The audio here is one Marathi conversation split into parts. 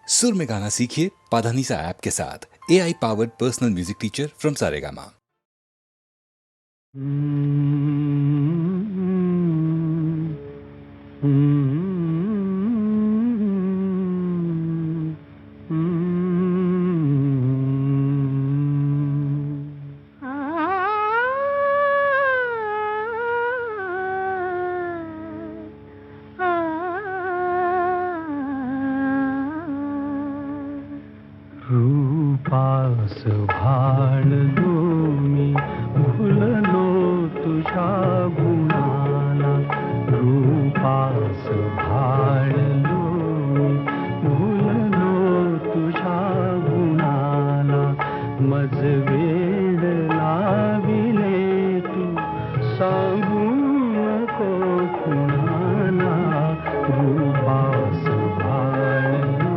सुर में गाना सीखिए पाधानीसा ऐप के साथ। AI powered personal music teacher from Saregama. रूपास भाळलो मी भुललो तुझ्या गुणाला, रूपास भाळलो मी भुललो तुझ्या गुणाला, मज वेड लाविले तू सांगू नको कुणाला, रूपास भाळलो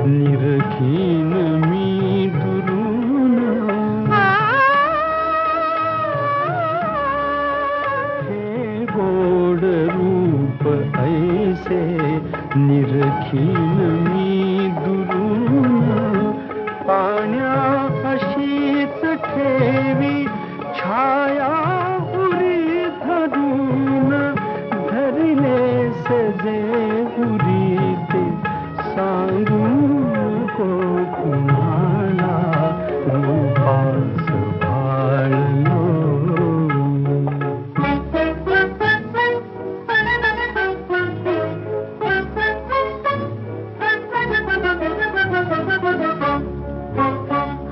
निरखीन मी दुरून, हे गोड रूप ऐसे निरखीन मी दुरून, पाण्या अशीच ठेवी छाया उरी धरून, धरिले सजे उरी ते सांगू नको कुणाला, रूपास भाळलो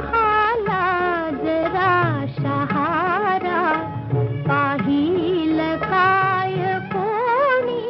हाला जरा शहारा पाहिल काय कोणी,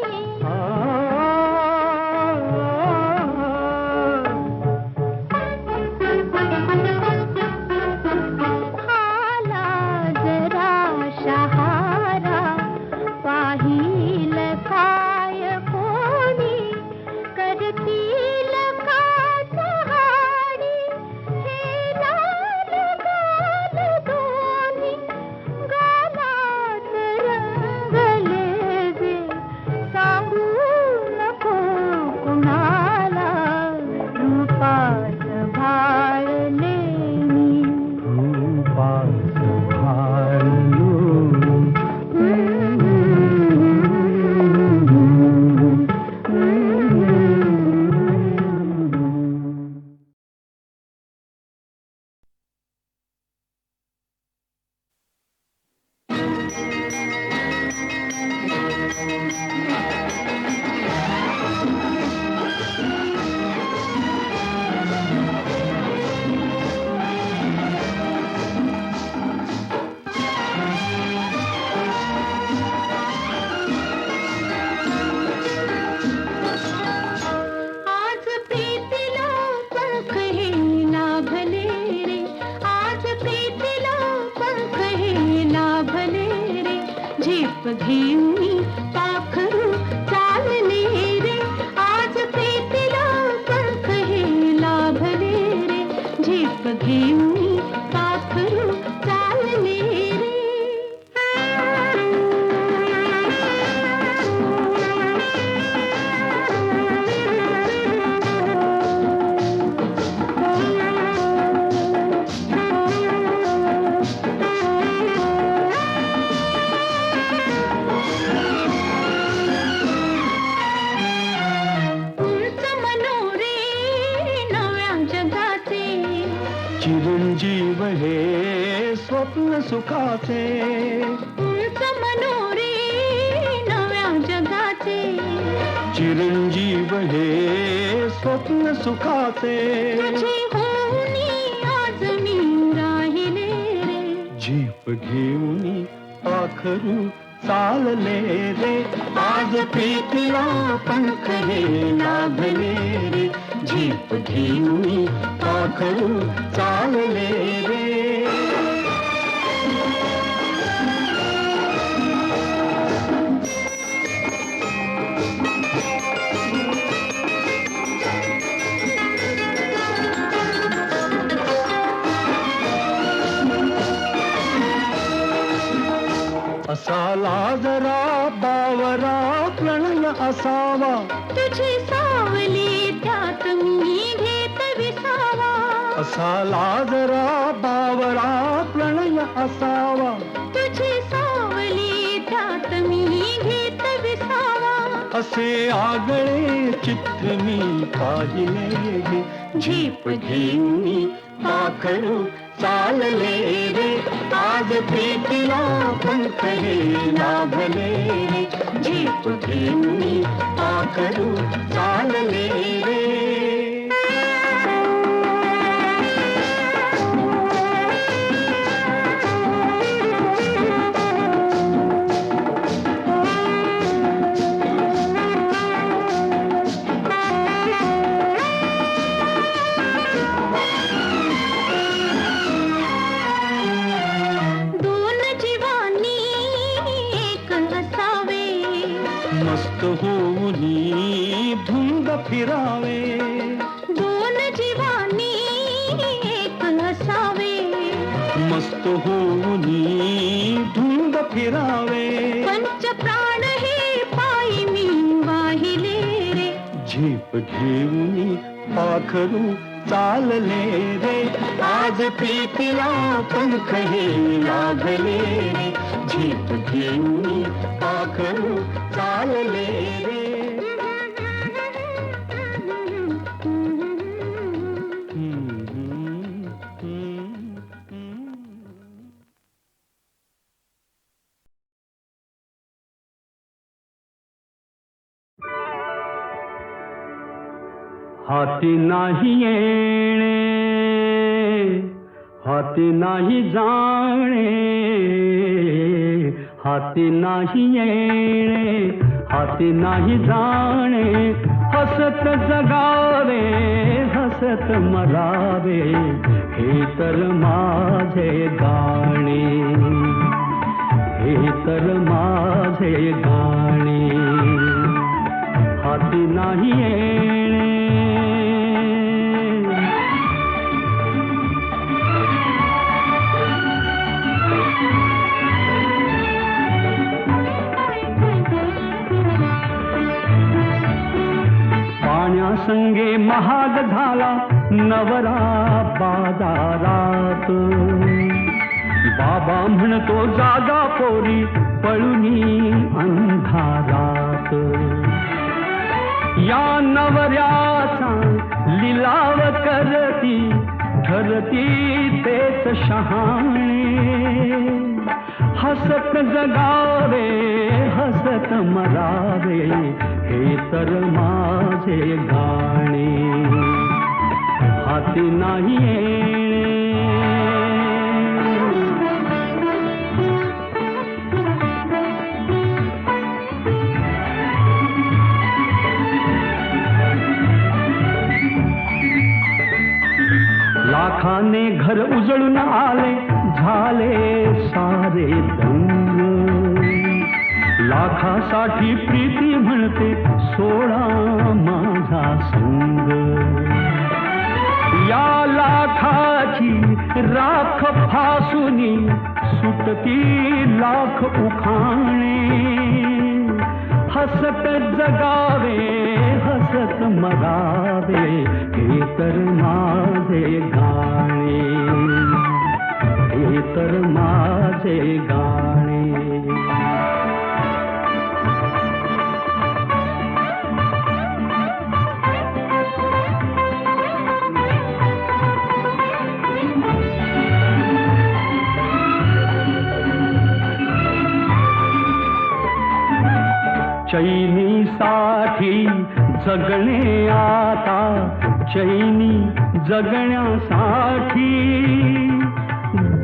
घेऊनी पाखरू चालले रे, आज प्रीतीला पंख हे लाभले रे, झेप घेऊनी पाखरू चालले रे. चिरंजीव हे स्वप्न सुखाचे, उंच मनोरे नव्या जगाचे, चिरंजीव हे स्वप्न सुखाचे तुझे होऊनी आज मी राहिले रे झेप घेऊनी पाखरू चालले रे आज प्रीतीला पंख हे लाभले रे झेप घेऊनी पाखरू चालले रे असाला जरा बावरा प्रणय असावा तुझी सावली त्यात मी घेत विसावा असाला जरा बावरा प्रणय असावा तुझी सावली त्यात मी घेत विसावा असे आगळे चित्र मी पाहिले झेप घेऊनी पाखरू चालले रे आज प्रीतीला पंख हे लाभले रे झेप घेऊनी पाखरू चालले रे मस्त होऊनी धुंद फिरावे दोन जीवानी एक असावे मस्त होऊनी धुंद फिरावे पंच प्राण हे पायी मी वाहिले रे झेप घेऊनी पाखरू चालले रे आज प्रीतीला पंख हे लाभले रे झेप घेऊनी पाखरू चालले रे हाती नाही येणे हाती नाही जाणे हाती नाही येणे हाती नाही जाणे हसत जगावे हसत मरावे हे तर माझे गाणे हे तर माझे गाणे हाती नाही येणे पाण्यासंगे महाग झाला नवरा बाजारात बाबा म्हणतो जागा पोरी पळुनी अंधारात या नवऱ्याचा लिलाव करती ठरती तेच शहाणे हसत जगावे हसत मरावे हे तर माझे गाणे हाती नाही येणे लाखाने घर उजळून आले झाले सारे दंग लाखासाठी प्रीती म्हणते सोडा माझा संग या लाखाची राख फासुनी सुटती लाख उखाणे हसत जगावे हसत मरावे हे तर माझे गाणे हे तर माझे गाणे चैनीसाठी जगणे आता चैनी जगण्यासाठी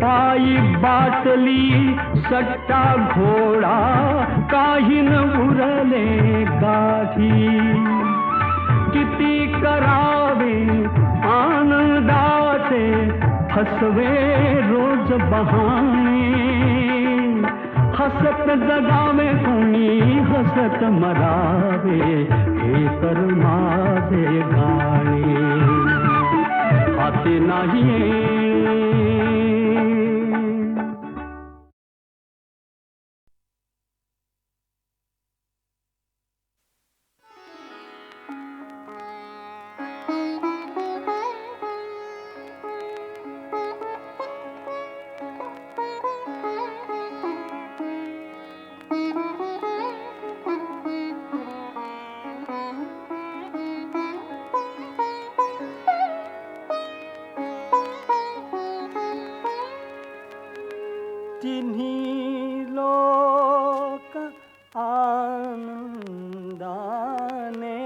बाई बाटली सट्टा घोडा काही न उरले गाठी किती करावे आनंदाचे फसवे रोज बहाणे हसत जगावे कोणी हसत मरावे हे तर माझे गाणे हाती नाही तिन्ही लोक आनंदाने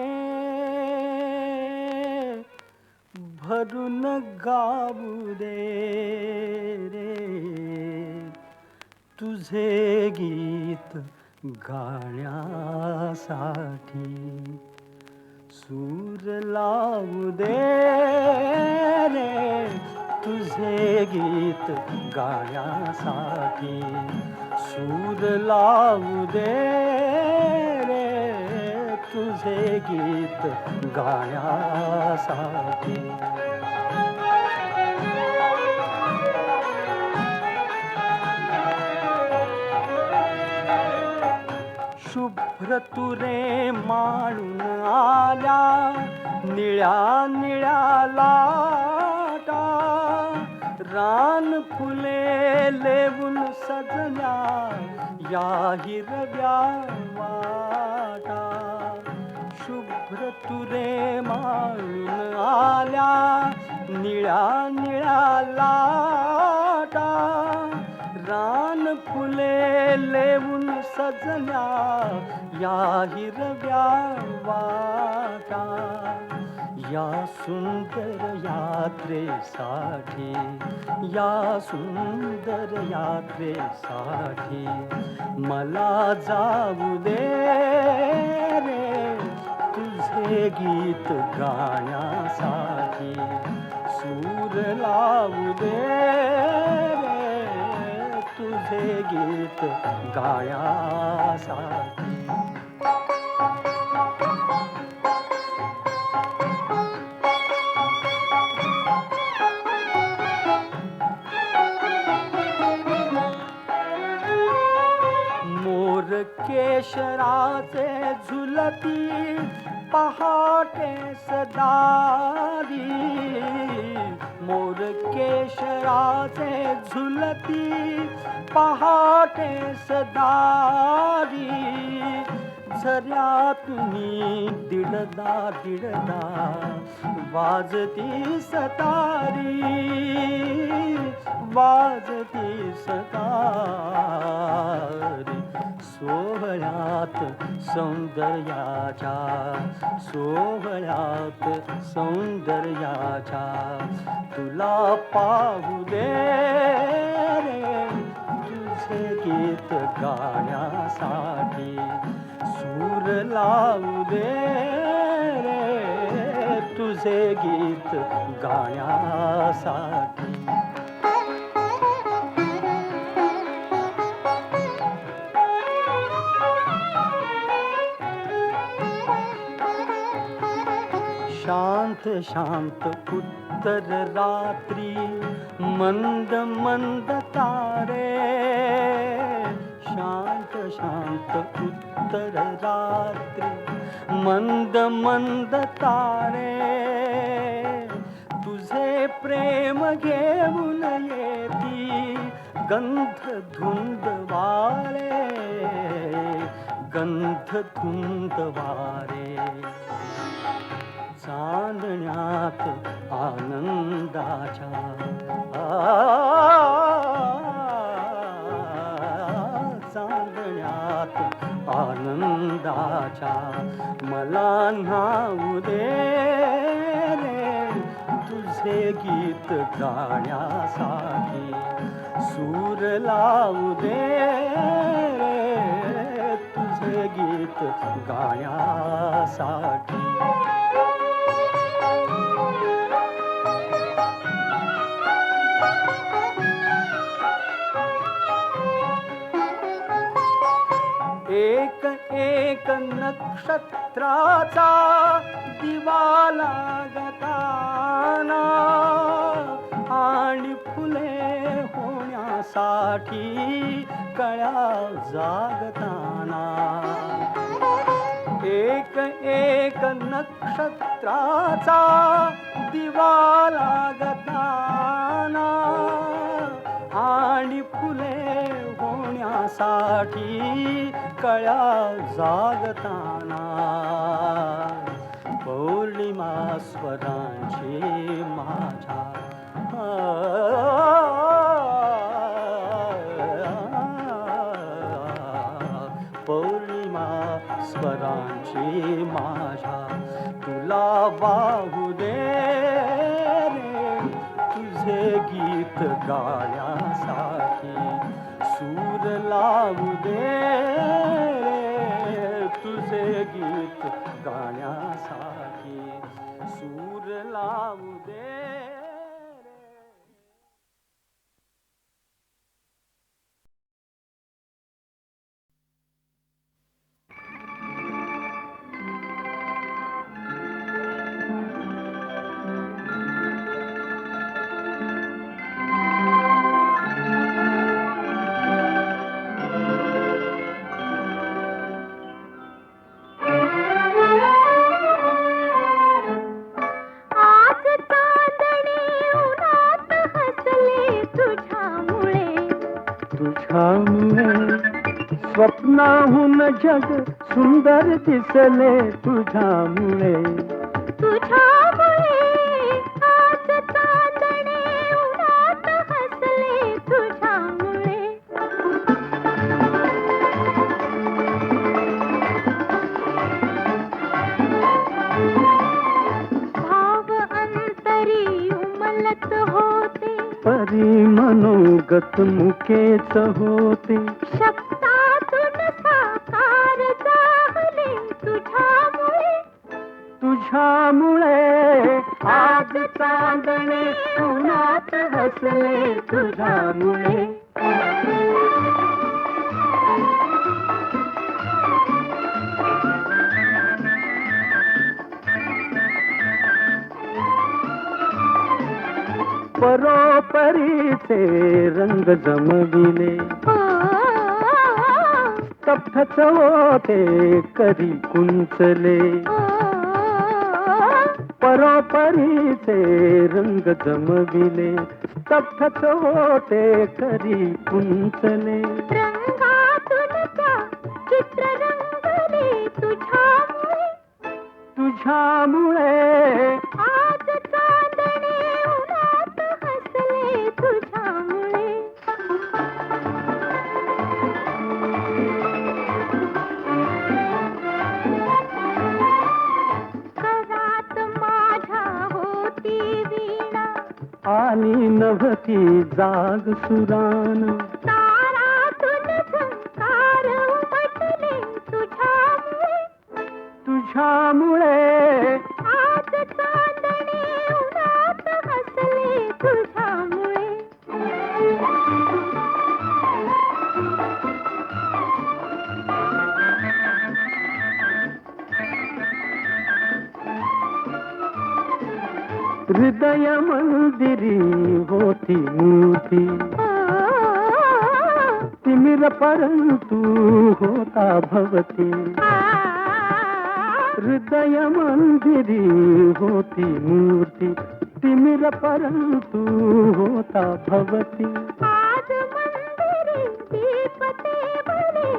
भरून गाऊ दे रे तुझे गीत गाण्यासाठी सूर लावू दे रे तुझे गीत गाण्यासाठी सूर लावू दे रे तुझे गीत गाण्यासाठी शुभ्र तुरे माळून आल्या निळ्या निळ्या लाटा रान फुले लेवून सजल्या या हिरव्या वाटा शुभ्र तुरे माळून आल्या निळ्या निळ्या लाटा रान फुले लेवून सजल्या या हिरव्या वाटा या सुंदर यात्रेसाठी या सुंदर यात्रेसाठी मला जाऊ दे रे तुझे गीत गाण्यासाठी सूर लावू दे रे तुझे गीत गाण्यासाठी केशराचे झुलती पहाटे सदारी मोर केशराचे झुलती पहाटे सदारी झऱ्यातून दिडदा दिडदा वाजती सतारी वाजती सतारी सोहळ्यात सौंदर्याच्या सोहळ्यात सौंदर्याच्या तुला पाहू दे रे तुझे गीत गाण्यासाठी सूर लावू दे रे तुझे गीत गाण्यासाठी शांत शांत उत्तर रात्री मंद मंद तारे शांत शांत उत्तर रात्री मंद मंद तारे तुझे प्रेम घेऊन येती गंध धुंद वारे गंध धुंद वारे चांदण्यात आनंदाच्या चांदण्यात आनंदाच्या मला न्हाऊ दे रे तुझे गीत गाण्यासाठी सूर लावू दे रे तुझे गीत गाण्यासाठी एक एक नक्षत्राचा दिवा लागताना आणि फुले होण्यासाठी कळ्या जागताना एक एक नक्षत्राचा दिवा लागताना आणि फुले होण्यासाठी कळ्या जागताना पौर्णिमा स्वरांची माझ्या पौर्णिमा स्वरांची माझ्या तुला वाहू दे रे तुझे गीत गाण्यासाठी सूर लावू दे रे तुझे गीत गाण्यासाठी सूर लावू दे स्वप्नाहून जग सुंदर दिसले तुझ्यामुळे तुझ्यामुळे आज चांदणे उन्हात हसले तुझ्यामुळे भाव अंतरी उमलत होते परी मनोगत मुकेच होते तुझ्यामुळे आज चांदणे उन्हात हसले तुझ्यामुळे परोपरीचे रंग जमविले तप्तच होते कधी कुंचले परोपरीचे रंग जमविले तप्तच होते कधी कुंचले रंगातून त्या चित्र रंगले तुझ्यामुळे आज चांदणे उन्हात हसले तुझ्यामुळे आणि नभती जाग सुरान तारातून झंकार उमटले तुझ्यामुळे आज चांदणे उन्हात हसले तुझ्यामुळे हृदय मंदिरी होती मूर्ती तिमिर परंतु होता भवती हृदय मंदिरी होती मूर्ती तिमिर परंतु होता भवती आज मंदिरी दीप तेवले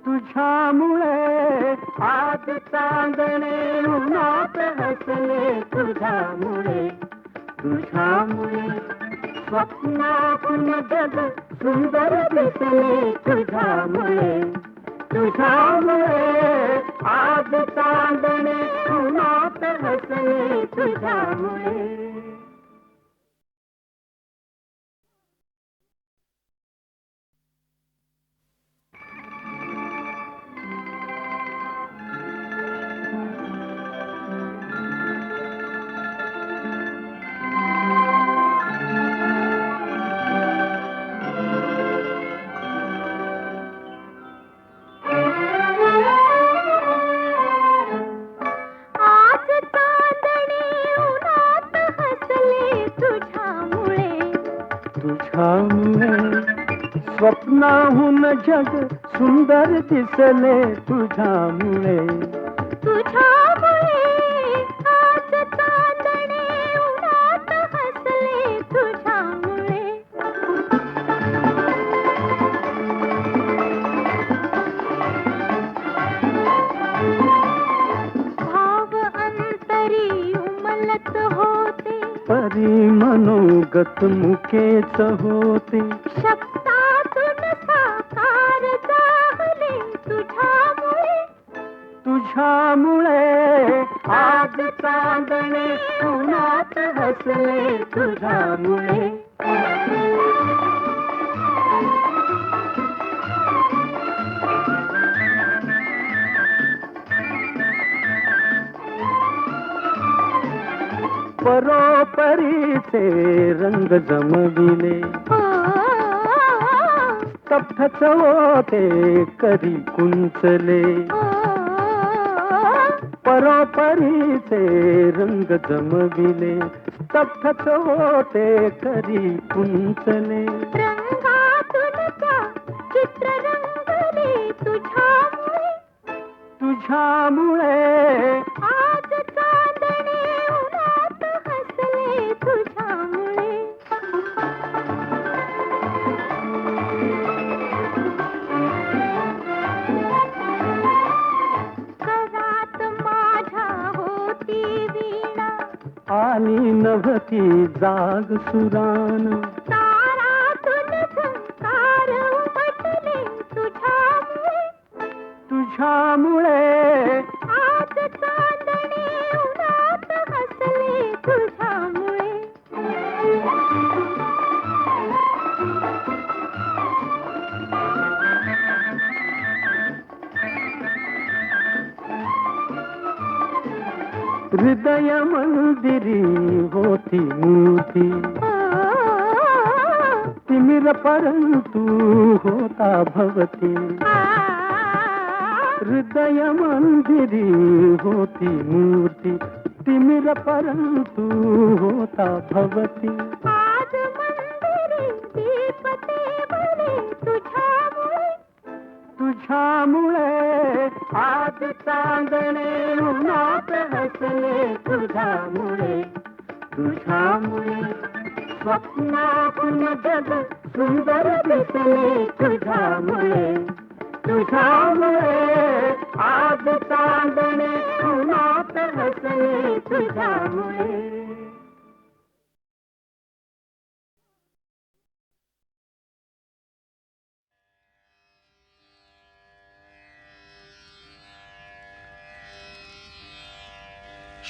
तुझ्यामुळे आज चांदणे उन्हात हसले तुझ्यामुळे स्वप्नातून जग सुंदर दिसले तुझ्यामुळे, तुझ्यामुळे आज चांदणे उन्हात हसले तुझ्यामुळे. स्वप्नाहून जग सुंदर दिसले तुझ्यामुळे, तुझ्यामुळे आज चांदणे उन्हात हसले तुझ्यामुळे. भाव अंतरी उमलत होते, परी मनोगत मुकेच होते. शब्दातून साकार झाले तुझ्यामुळे, तुझ्यामुळे आज चांदणे उन्हात हसले तुझ्यामुळे. परोपरीचे रंग जमविले, स्तब्धच होते कधी कुंचले. परोपरीचे रंग जमविले, स्तब्धच होते कधी कुंचले. रंगातून त्या चित्र रंगले तुझ्यामुळे, तुझ्यामुळे आज चांदणे उन्हात हसले तुझ्यामुळे. करात माझ्या होती वीणा, आणि नभती जाग सुरान. तारातून झंकार उमटले तुझ्यामुळे, तुझ्यामुळे आज चांदणे उन्हात हसले तुझ्यामुळे. हृदय मंदिरी होती मूर्ती, तिमिर परंतु होता भवती. हृदय मंदिरी होती मूर्ती, तिमिर परंतु होता भवती. आज मंदिरी दीप तेवले तुझ्यामुळे, तुझ्यामुळे आज चांदणे उन्हात हसले तुझ्यामुळे, तुझ्यामुळे स्वप्नातून जग सुंदर दिसले तुझ्यामुळे, तुझ्यामुळे आज चांदणे उन्हात हसले तुझ्यामुळे.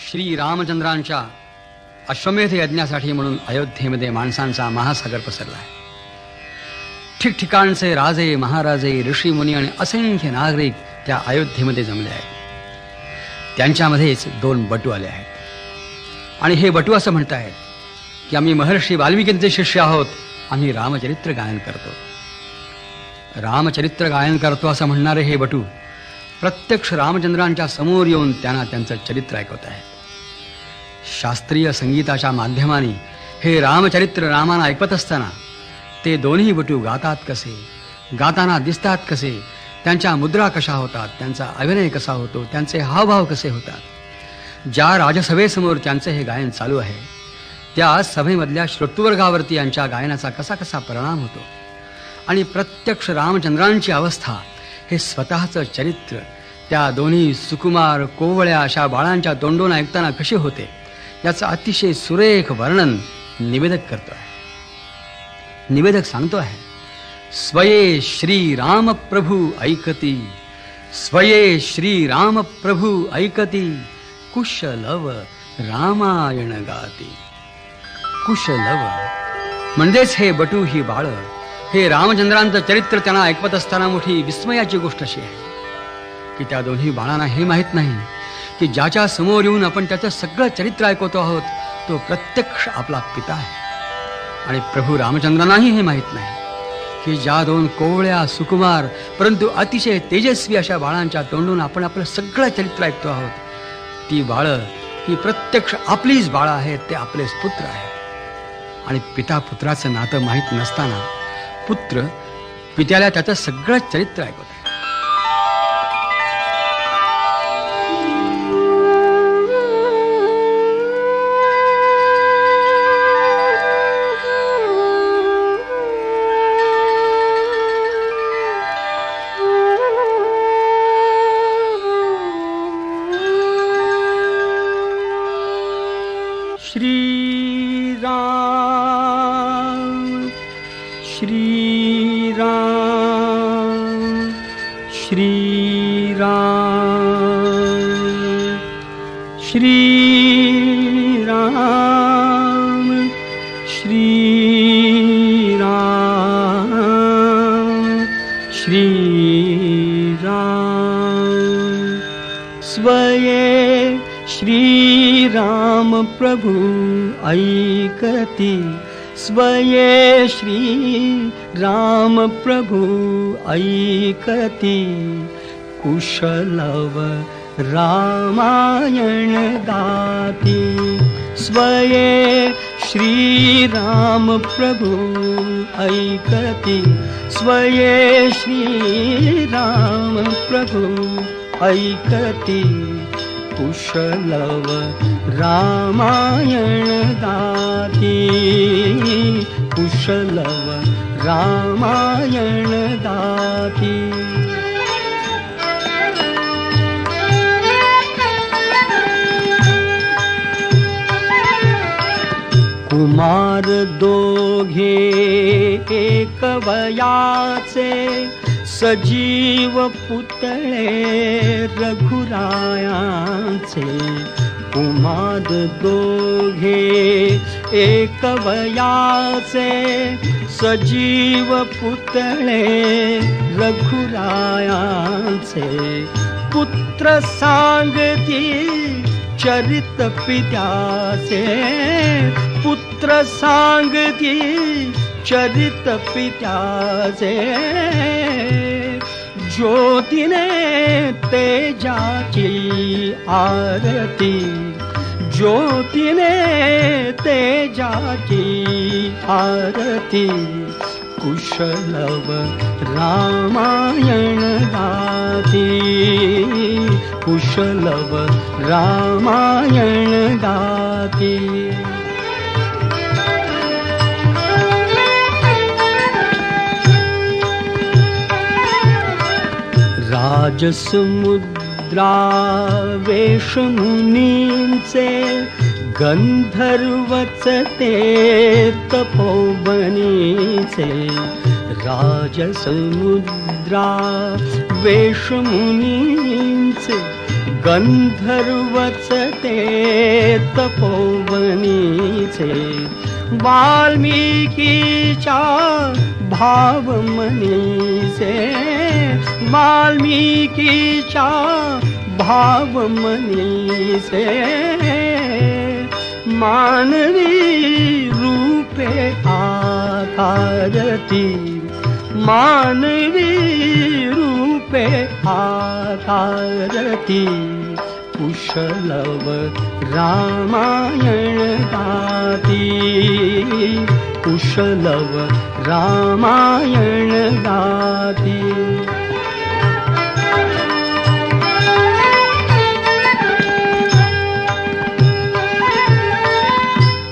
श्री रामचंद्रांच्या अश्वमेध यज्ञासाठी म्हणून अयोध्येमध्ये माणसांचा महासागर पसरला आहे. ठिकठिकाणचे राजे, महाराजे, ऋषी मुनी आणि असंख्य नागरिक त्या अयोध्येमध्ये जमले आहेत. त्यांच्यामध्येच 2 बटू आले आहेत आणि हे बटू असं म्हणतायत की आम्ही महर्षी वाल्मिकींचे शिष्य आहोत, आम्ही रामचरित्र गायन करतो. रामचरित्र गायन करतो असं म्हणणारे हे बटू प्रत्यक्ष रामचंद्रांच्या समोर येऊन त्यांना त्यांचं चरित्र ऐकवत आहेत. शास्त्रीय संगीताच्या माध्यमाने हे रामचरित्र रामाना ऐकत असताना ते दोन्ही बटू गातात कसे, गाताना दिसतात कसे, त्यांच्या मुद्रा कशा होतात, त्यांचा अभिनय कसा होतो, त्यांचे हावभाव कसे होतात. ज्या राजसभेसमोर त्यांचे हे गायन चालू आहे त्या सभेमधल्या श्रोतृवर्गावरती यांच्या गायनाचा कसा कसा परिणाम होतो आणि प्रत्यक्ष रामचंद्रांची अवस्था, हे स्वतःचं चरित्र त्या दोन्ही सुकुमार कोवळ्या अशा बाळांच्या तोंडून ऐकताना कसे होते याचं अतिशय सुरेख वर्णन निवेदक करतो आहे. निवेदक सांगतो आहे स्वये श्री राम प्रभू ऐकती, स्वये श्री राम प्रभू ऐकती, कुशलव रामायण गाती. कुशलव म्हणजेच हे बटू ही बाळ, हे रामचंद्रांचं चरित्र त्यांना ऐकवत असताना मोठी विस्मयाची गोष्ट अशी आहे की त्या दोन्ही बाळांना हे माहीत नाही की ज्याच्या समोर येऊन आपण त्याचं सगळं चरित्र ऐकवतो आहोत तो प्रत्यक्ष आपला पिता आहे. आणि प्रभू रामचंद्रांनाही हे माहीत नाही की ज्या दोन कोवळ्या सुकुमार परंतु अतिशय तेजस्वी अशा बाळांच्या तोंडून आपण आपलं सगळं चरित्र ऐकतो आहोत, ती बाळं ही प्रत्यक्ष आपलीच बाळं आहेत, ते आपलेच पुत्र आहेत. आणि पिता पुत्राचं नातं माहीत नसताना पुत्र पित्याला त्याचं सगळं चरित्र ऐकवत आहे. स्वये श्री राम प्रभु ऐकती, स्वये श्री राम प्रभु ऐकती, कुशलव रामायण गाती. स्वये श्री राम प्रभु ऐकती, स्वये श्री राम प्रभु ऐकती, कुशलव रामायण गाती, कुशलव रामायण गाती. कुमार दोघे एक वयाचे, सजीव पुतळे रघुरायांचे. कुमार दोघे एक वयाचे, सजीव पुतळे रघुरायांचे. पुत्र सांगती चरित पित्याचे, पुत्र सांगती चरित पित्याचे. ज्योतीने तेजाची आरती, ज्योतीने तेजाची आरती, कुशलव रामायण गाती, कुशलव रामायण गाती. राजसमुद्रा वेशमुनींचे, गंधर्वच ते तपोवनीचे. राजसमुद्रा वेशमुनींचे, गंधर्वच ते तपोवनीचे. वाल्मिकीच्या भावमनीचे, वाल्मिकीच्या भावमनीचे. मानवी रूपे आकारती, मानवी रूपे आकारती, कुशलव रामायण गाती, कुशलव रामायण गाती.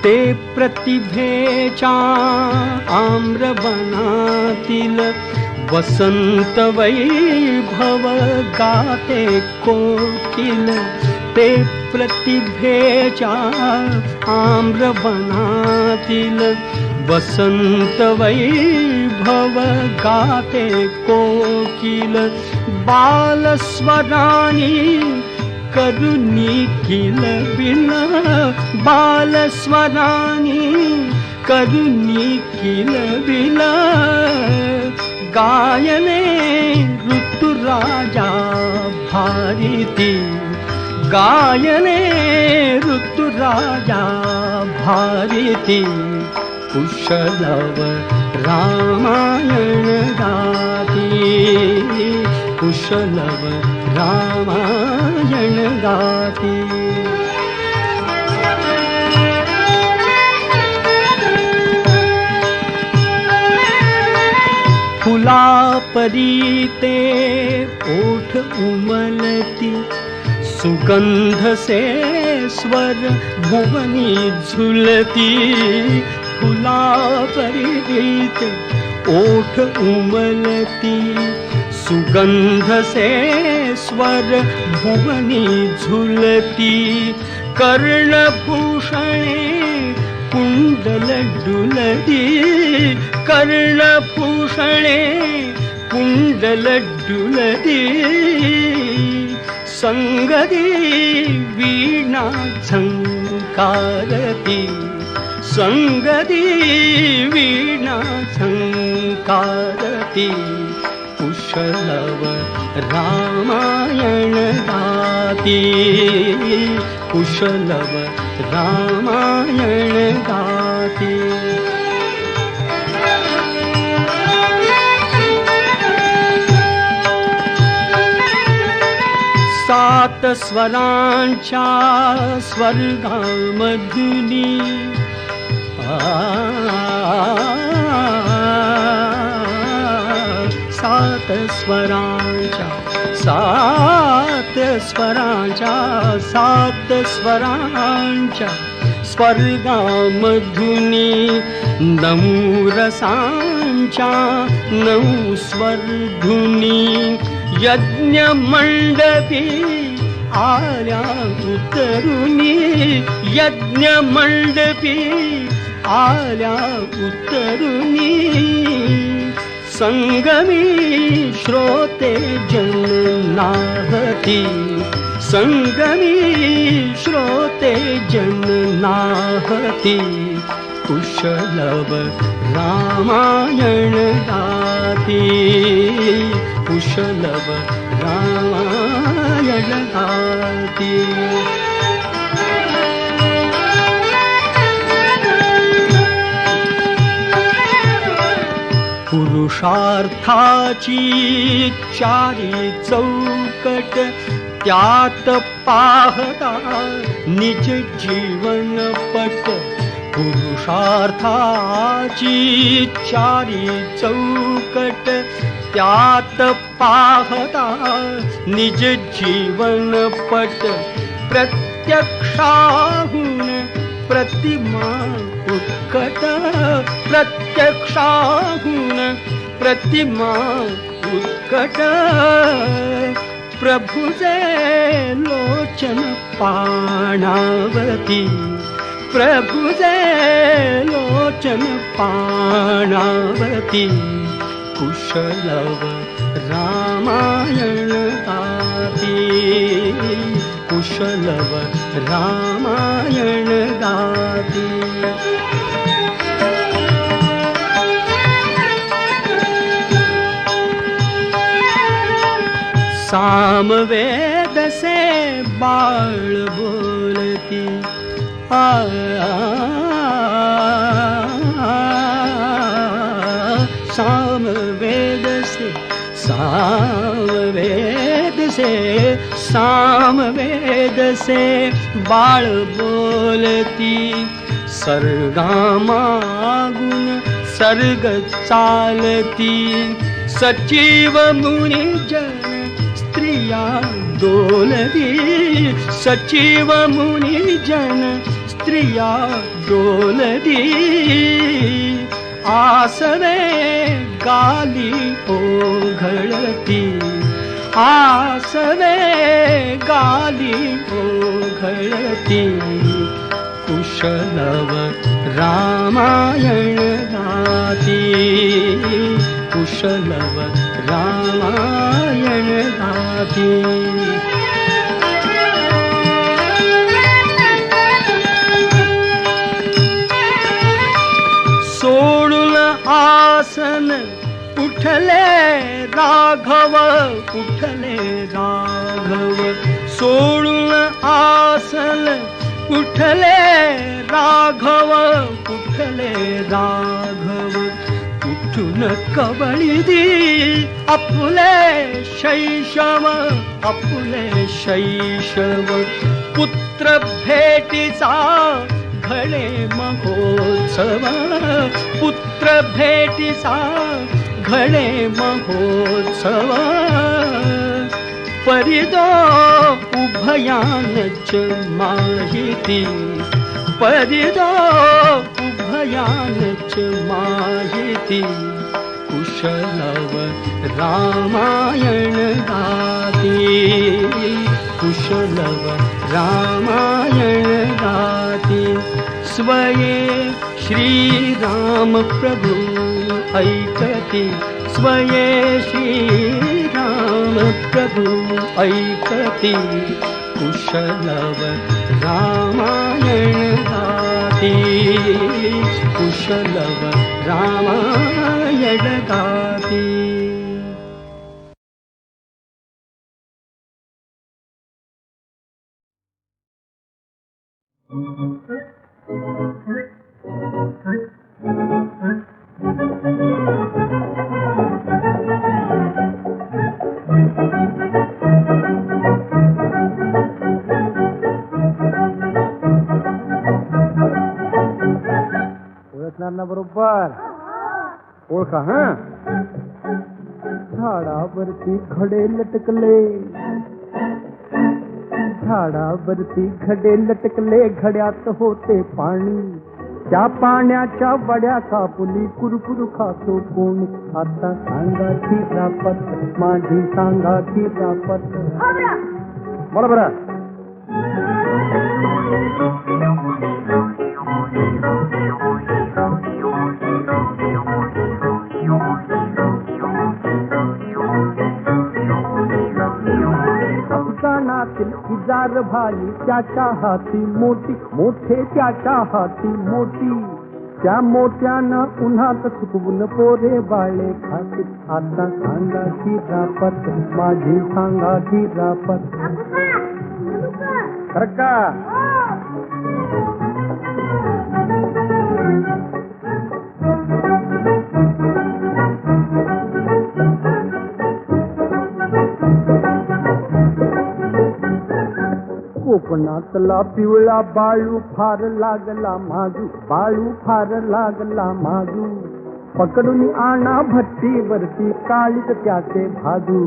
ते प्रतिभेच्या आम्रवनातील, वसंत वैभव गाते कोकिल. ते प्रतिभेच्या आम्रवनातील वसंत वैभव गाते कोकिल बालस्वरानी करुणी किल बिल बालस्वरानी करुणी किल बिल गायने ऋतुराजा भारती गायने ऋतुराजा भारती कुशलव रामायण गाती कुशलव रामायण गाती फुला परीते ओठ उमलती सुगंध से स्वर भुवनी झुलती फुला परीते ओठ उमलती सुगंध से स्वर भुवनी झुलती कर्णभूषणे कुंडल डुलती कर्णभूषणे कुंडल डुलती संगती वीणा झंकारती संगती वीणा झंकारती कुशलव रामायण गाती कुशलव रामायण गाती सात स्वरांच्या स्वर्गामधुनी सात स्वरांच्या स्वर्गामधुनी नऊ रसांच्या नऊ स्वरधुनी यज्ञ मंडपी आल्या उतरुनी यज्ञ मंडपी आल्या उतरुनी संगमी श्रोते जननाहती संगमी श्रोते जननाहती कुशलव रामायण गाती कुशलव रामायण गाती पुरुषार्थाची चारी चौकट त्यात पाहता निज जीवनपट पुरुषार्थाची चारी चौकट त्यात पाहता निज जीवनपट प्रत्यक्षाहून प्रतिमा उत्कट प्रत्यक्षाहून प्रतिमा उत्कट प्रभुजे लोचन पाणावती प्रभुजे लोचन पाणावती कुशलव रामायण गाती कुशलव रामायण गाती सामवेद से बाळ बोलती सामवेद से बाळ बोलती सर्गामागुन सर्ग चालती सचिव मुनिजन स्त्रिया डोलती सचिव मुनिजन स्त्रिया डोलती आसवे गाली ओघळती आसवे गाली ओघळती कुशलव रामायण गाती कुशलव रामायण गाती सोडून आसन उठले राघव उठले राघव सोडून आसन उठले राघव उठले राघव उठून कवळी दी आपुले शैशव आपुले शैशव पुत्र भेटीचा घडे महोत्सव पुत्र भेटीचा घडे महोत्सव परिदो उभयानच माहिती परिदो उभयानच माहिती कुशलव रामायण गाती कुशलव रामायण गाती स्वये श्रीराम प्रभु ऐकती स्वये श्रीराम प्रभु ऐकती कुशलव रामायण गाती कुशलव रामायण गाती ओळखणार ना बरोबर ओळखा हा झाडावरती खडे लटकले झाडावरती खडे लटकले घड्यात होते पाणी त्या पाण्याच्या वड्या कापुली कुरकुर खातो कोणी आता सांगा की रापत माझी सांगा की रापत बोला बरं अफगाणातील इजार भाई त्याच्या हाती मोठी मोठे त्याच्या हाती मोठी त्या मोठ्यानं उन्हात सुकवून पोरे बाळे खाते आता सांगा की रापत माझी सांगा की रापत खरं का कोकणातला पिवळा बाळू फार लागला माजू बाळू फार लागला माजू पकडून आणा भट्टीवरती काळीत त्याचे भाजू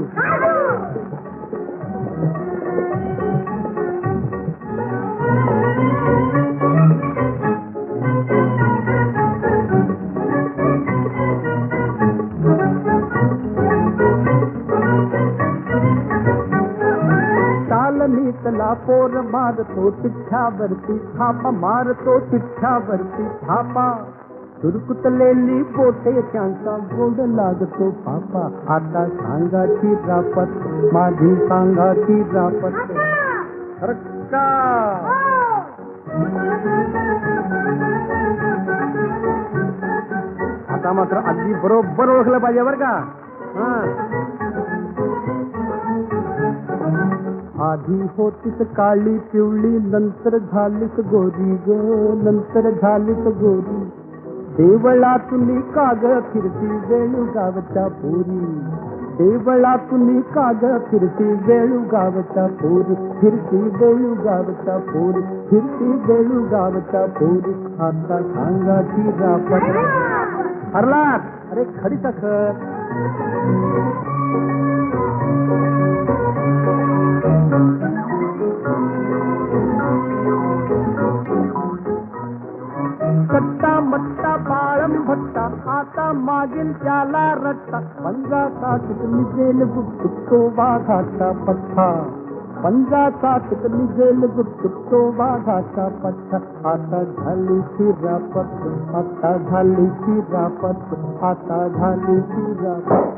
मीतला पोर मारतो तिठ्यावरती थापा मारतो तिठ्यावरती थापा सुरकुतलेली बोटे त्यांचा गोड लागतो पापा आता सांगा की रापत माझी सांगा की रापत रक्का आता मात्र अगदी बरोबर ओळखलं पाहिजे बरं का आधी होतीच काळी पिवळी नंतर झालीच गोरी ग नंतर झालीच गोरी देवळातून काग फिरती वेणुगावच्या पोरी देवळातून काग फिरती वेणुगावच्या पोरी फिरती वेणुगावच्या पोरी फिरती वेणुगावच्या पोरी आता सांगा की रापत हरला अरे खरी तखत कट्टा मट्टा बाळम भट्टा आता मागील त्याला रट्टा पंजाचा निघेल गुपचुप तो वाघाचा पठ्ठा पंजाचा निघेल गुपचुप तो वाघाचा पठ्ठा आता झाली शिरापत आता झाली शिरापत आता झाली शिरापत.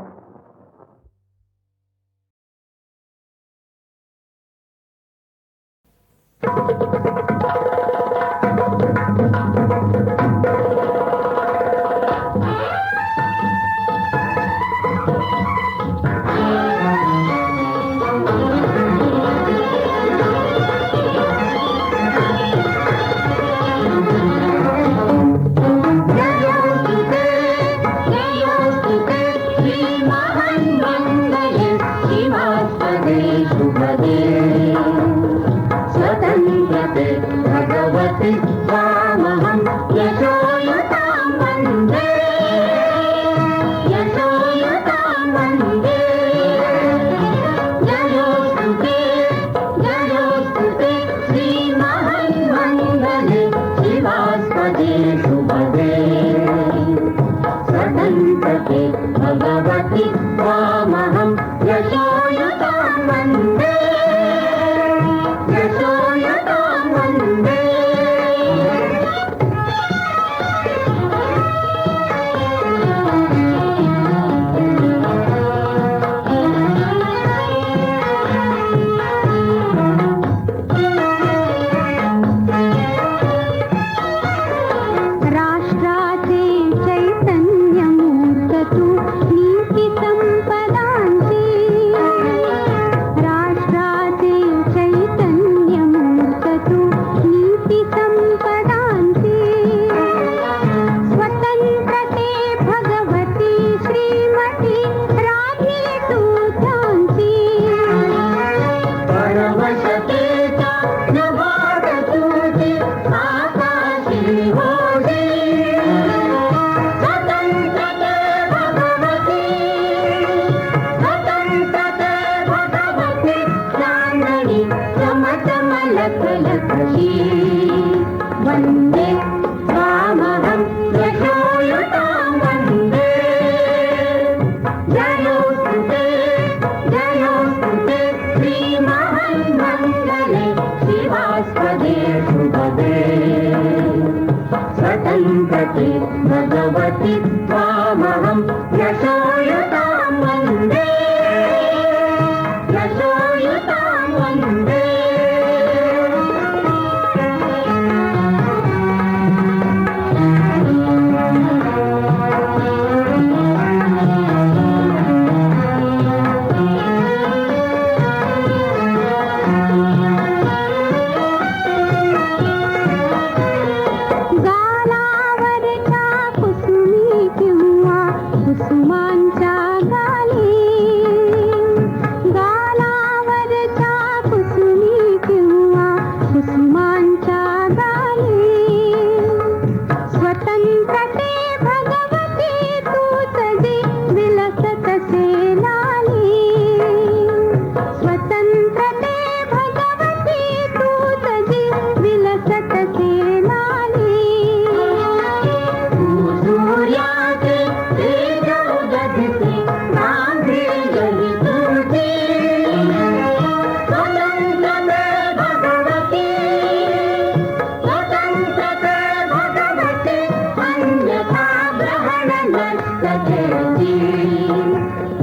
स्वतंत्रते भगवती स्वामहं यशोयुतां वन्दे यशोयुतां वन्दे जयोस्तु ते श्रीमहान्मङ्गले शिवास्पदे शुभदे स्वतंत्रते भगवती स्वामहं यशोयुतां वन्दे वन्दे स्वामहं यशोयुतां वन्दे जयोस्तु ते श्रीमहान्मङ्गले शिवास्पदे शुभदे स्वतंत्रते भगवती स्वामहं यशोयुतां वन्दे यशोयुतां वन्दे.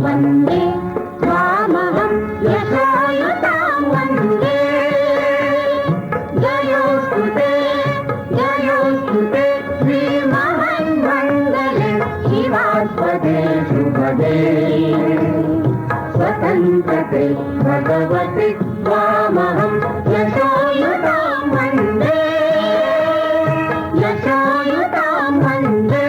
वन्दे स्वामहं यशोयुतां वन्दे जयोस्तु ते श्रीमहान्मङ्गले शिवास्पदे शुभदे स्वतंत्रते भगवति स्वामहं यशोयुतां वन्दे यशोयुतां वन्दे.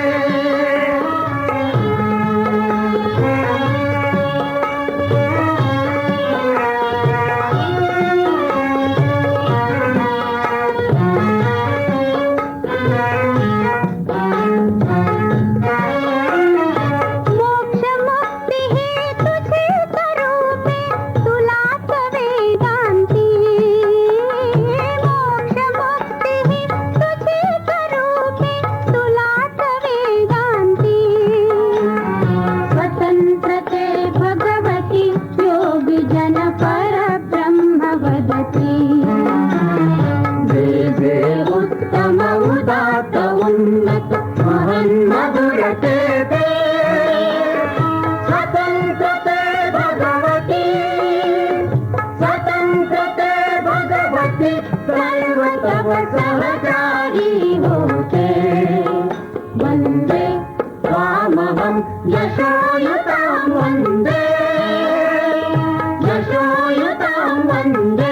घड्यात उन्नत महन्मधुरते ते स्वतंत्रते भगवती स्वतंत्रते भगवती दैव तव सहचारी होते वन्दे त्वामहं यशोयुतां वन्दे यशोयुतां वन्दे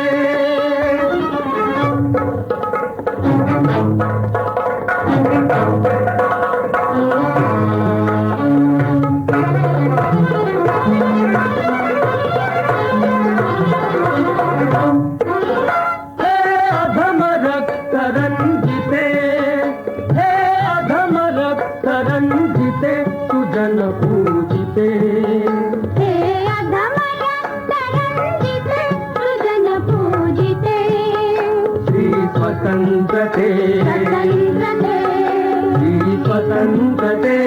सुजन पूजिते हे अधमरक्तरञ्जिते सुजन पूजिते श्री स्वतंत्रते स्वतंत्रते श्री स्वतंत्रते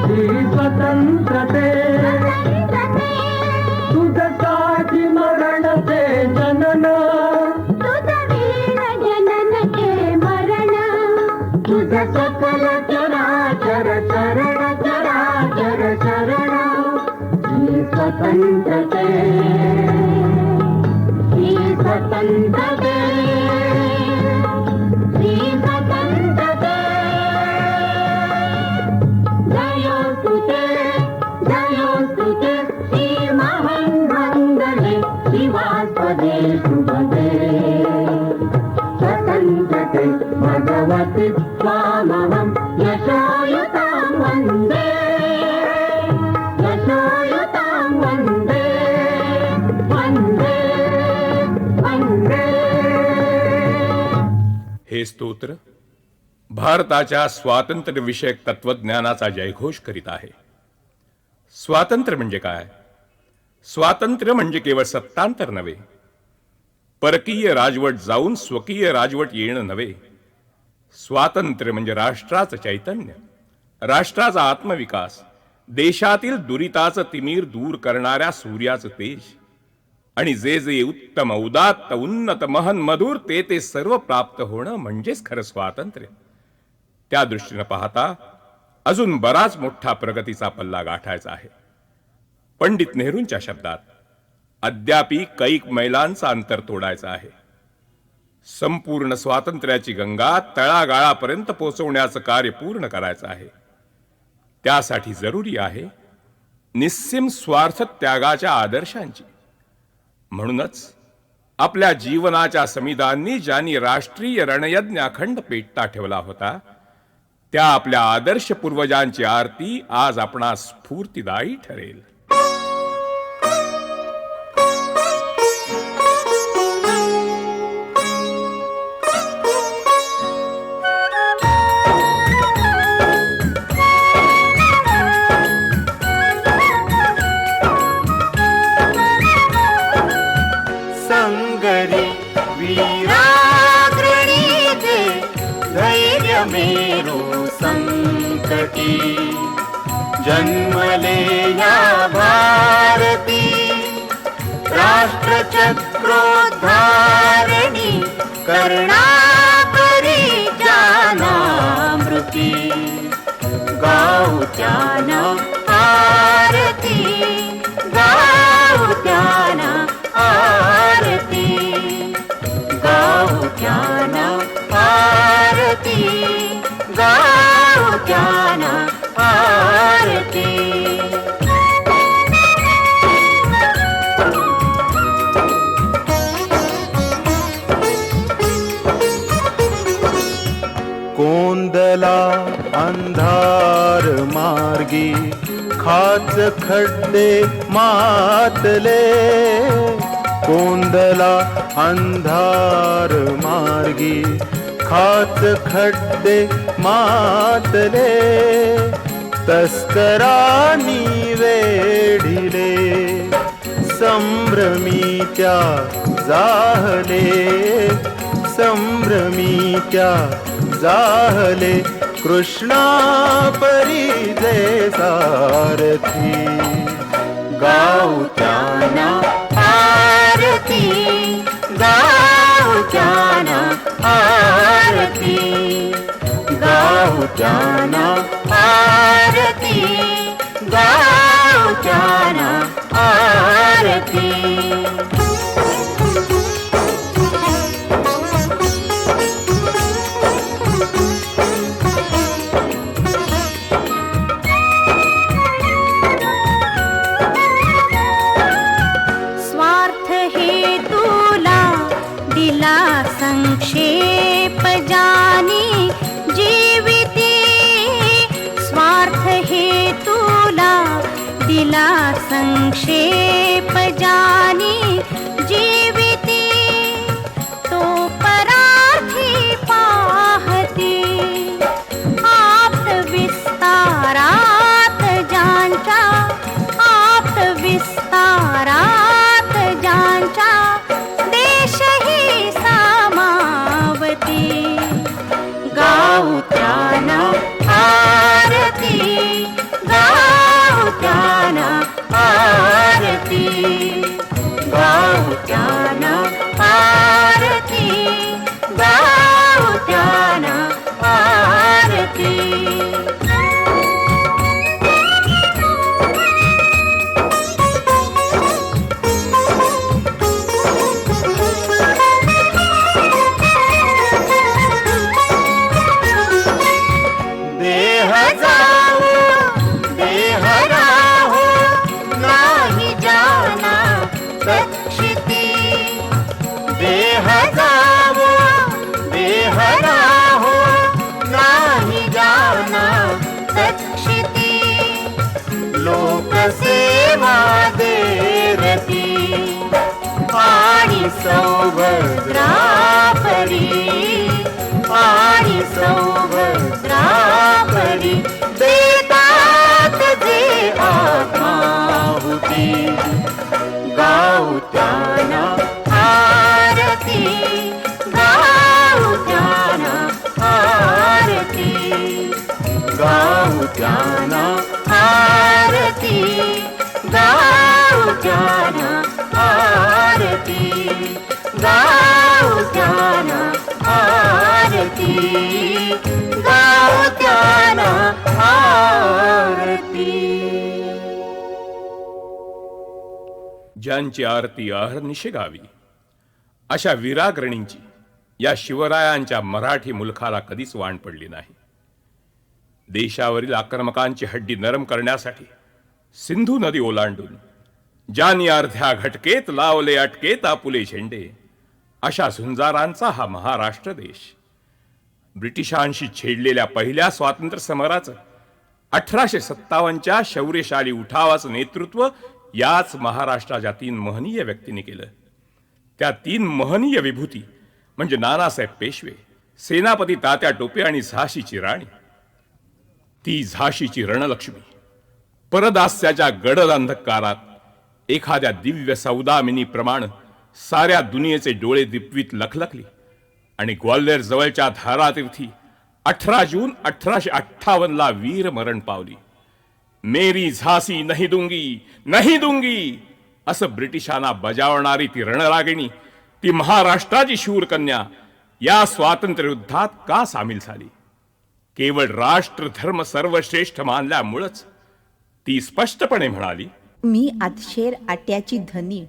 श्री स्वतंत्रते तुझसाठी मरणते जनन तुझ वीर जननके मरण तुझ सकल चराचर शरण चराचर शरण श्री स्वतंत्रते श्री स्वतंत्रते श्री स्वतंत्रते जयोस्तु ते श्री महान्मङ्गले शिवास्पदे शुभदे स्वतंत्रते भगवति त्वामहं यशोयुतां वन्दे यशोयुतां वन्दे वन्दे वन्दे हे स्तोत्र भारताच्या स्वातंत्र्य विषयक तत्वज्ञानाचा जयघोष करीत आहे. स्वातंत्र्य म्हणजे काय? स्वातंत्र्य म्हणजे केवळ सत्तांतर नव्हे, परकीय राजवट जाऊन स्वकीय राजवट येणं नव्हे. स्वातंत्र्य म्हणजे राष्ट्राचं चैतन्य, राष्ट्राचा आत्मविकास, देशातील दुरिताचं तिमीर दूर करणाऱ्या सूर्याचं तेज, आणि जे जे उत्तम उदात्त उन्नत महन मधुर ते सर्व प्राप्त होणं म्हणजेच खरं स्वातंत्र्य. त्या दृष्टीनं पाहता अजून बराच मोठा प्रगतीचा पल्ला गाठायचा आहे. पंडित नेहरूंच्या शब्दात अद्यापि कैक मैलांचा अंतर तोडायचं आहे. संपूर्ण स्वातंत्र्याची गंगा तळागाळापर्यंत पोहोचवण्याचं कार्य पूर्ण करायचं आहे. त्यासाठी जरुरी आहे निस्सीम स्वार्थ त्यागाच्या आदर्शांची. म्हणूनच आपल्या जीवनाच्या समिधांनी ज्यांनी राष्ट्रीय रणयज्ञ अखंड पेटता ठेवला होता, त्या आपल्या आदर्श पूर्वजांची आरती आज आपणास स्फूर्तिदायी ठरेल. संगरी वीराग्रणीचे धैर्य मेरू संकटी जन्मले या भारती राष्ट्रचक्रोद्धारणी कर्णाकरी जानामृती गाऊ त्याना आरती गाऊ त्याना आरती गाऊ त्याना आरती गाऊ त्याना आरती. कोंदला अंधार मार्गी खाच खड्डे मातले कोंदला अंधार मार्गी खाच खड्डे मातले तस्करांनी वेढिले संभ्रमीच्या जाहले संभ्रमीच्या जाहले कृष्णा परी जे सारथी गाऊ त्याना आरती गाऊ त्याना आरती गाऊ त्याना आरती, गाऊ त्याना आरती. स्वार्थ हेतूला दिला संक्षेप जानी जीविती, स्वार्थ हेतूला दिला संक्षेप जानी जीविती, तो परार्थी पाहती आप्त विस्तारात ज्यांच्या, आप्त विस्तारात ज्यांच्या देशही सामावती. गाऊ त्याना आरती, गाऊ त्याना आरती, गाऊ त्याना आरती, गाऊ त्याना आरती. देह जाओ देह राहो नाही जाना रक्षिती, देह जाओ देह राहो नाही जाना रक्षिती, लोकसेवा देरती आणि सौभद्रा परी, आणि सौभद्रा परी देतात जे आत्माहुती. गाऊ त्याना आरती, गाऊ त्याना आरती, गाऊ त्याना आरती, गाऊ त्याना आरती, गाऊ त्याना आरती, गाऊ त्याना आरती. ज्यांची आरती अहर्निशी गावी अशा वीराग्रणींची या शिवरायांच्या मराठी मुलखाला कधीच वाण पडली नाही. देशावरील आक्रमकांची हड्डी नरम करण्यासाठी सिंधू नदी ओलांडून ज्यांनी अर्ध्या घटकेत लावले अटकेत आपुले झेंडे, अशा झुंजारांचा हा महाराष्ट्र देश. ब्रिटिशांशी छेडलेल्या पहिल्या स्वातंत्र्य समराचं 1857च्या शौर्यशाली उठावाचं नेतृत्व याच महाराष्ट्राच्या 3 महनीय व्यक्तींनी केलं. त्या 3 महनीय विभूती म्हणजे नानासाहेब पेशवे, सेनापती तात्या टोपे आणि झाशीची राणी. ती झाशीची रणलक्ष्मी परदास्याच्या गडद अंधकारात एखाद्या दिव्य सौदामिनीप्रमाणे साऱ्या दुनियेचे डोळे दिपवीत लखलखली आणि ग्वाल्हेर जवळच्या धारातीर्थी 18 जून 1858ला वीर मरण पावली. मेरी झासी नहीं दूंगी, नहीं दूंगी असं ब्रिटिशांना बजावणारी ती रणरागिणी, ती महाराष्ट्राची शूरकन्या या स्वातंत्र्य युद्धात का सामील झाली? केवळ राष्ट्र धर्म सर्वश्रेष्ठ मानल्यामुळेच ती स्पष्टपणे म्हणाली, मी आतशेर आट्याची धनी,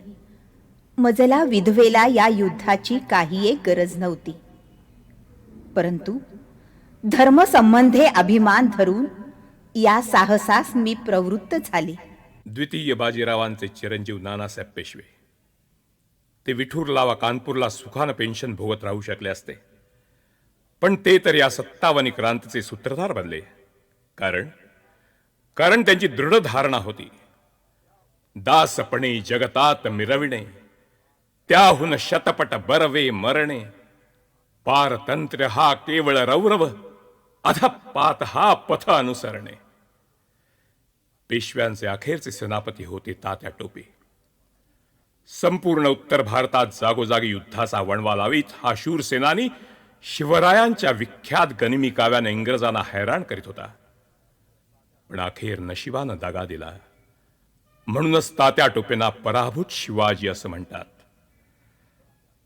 मजला विधवेला या युद्धाची काही एक गरज नव्हती. परंतु धर्मसंबंधे अभिमान धरून या साहसास मी प्रवृत्त झाले. द्वितीय बाजीरावांचे चिरंजीव नानासाहेब पेशवे ते विठुरला वा कानपूरला सुखानं पेन्शन भोगत राहू शकले असते, पण ते तर या 57 क्रांतीचे सूत्रधार बनले. कारण त्यांची दृढ धारणा होती, दासपणे जगतात मिरविणे, त्याहून शतपट बरवे मरणे, पारतंत्र्य हा केवळ रौरव, अधपात हा पथ अनुसरणे. पेशव्यांचे अखेरचे सेनापती होते तात्या टोपे. संपूर्ण उत्तर भारतात जागोजागी युद्धाचा वणवा लावीत हा शूर सेनानी शिवरायांच्या विख्यात गनिमी काव्याने इंग्रजांना हैराण करीत होता. पण अखेर नशिबानं दगा दिला. म्हणूनच तात्या टोपेंना पराभूत शिवाजी असं म्हणतात.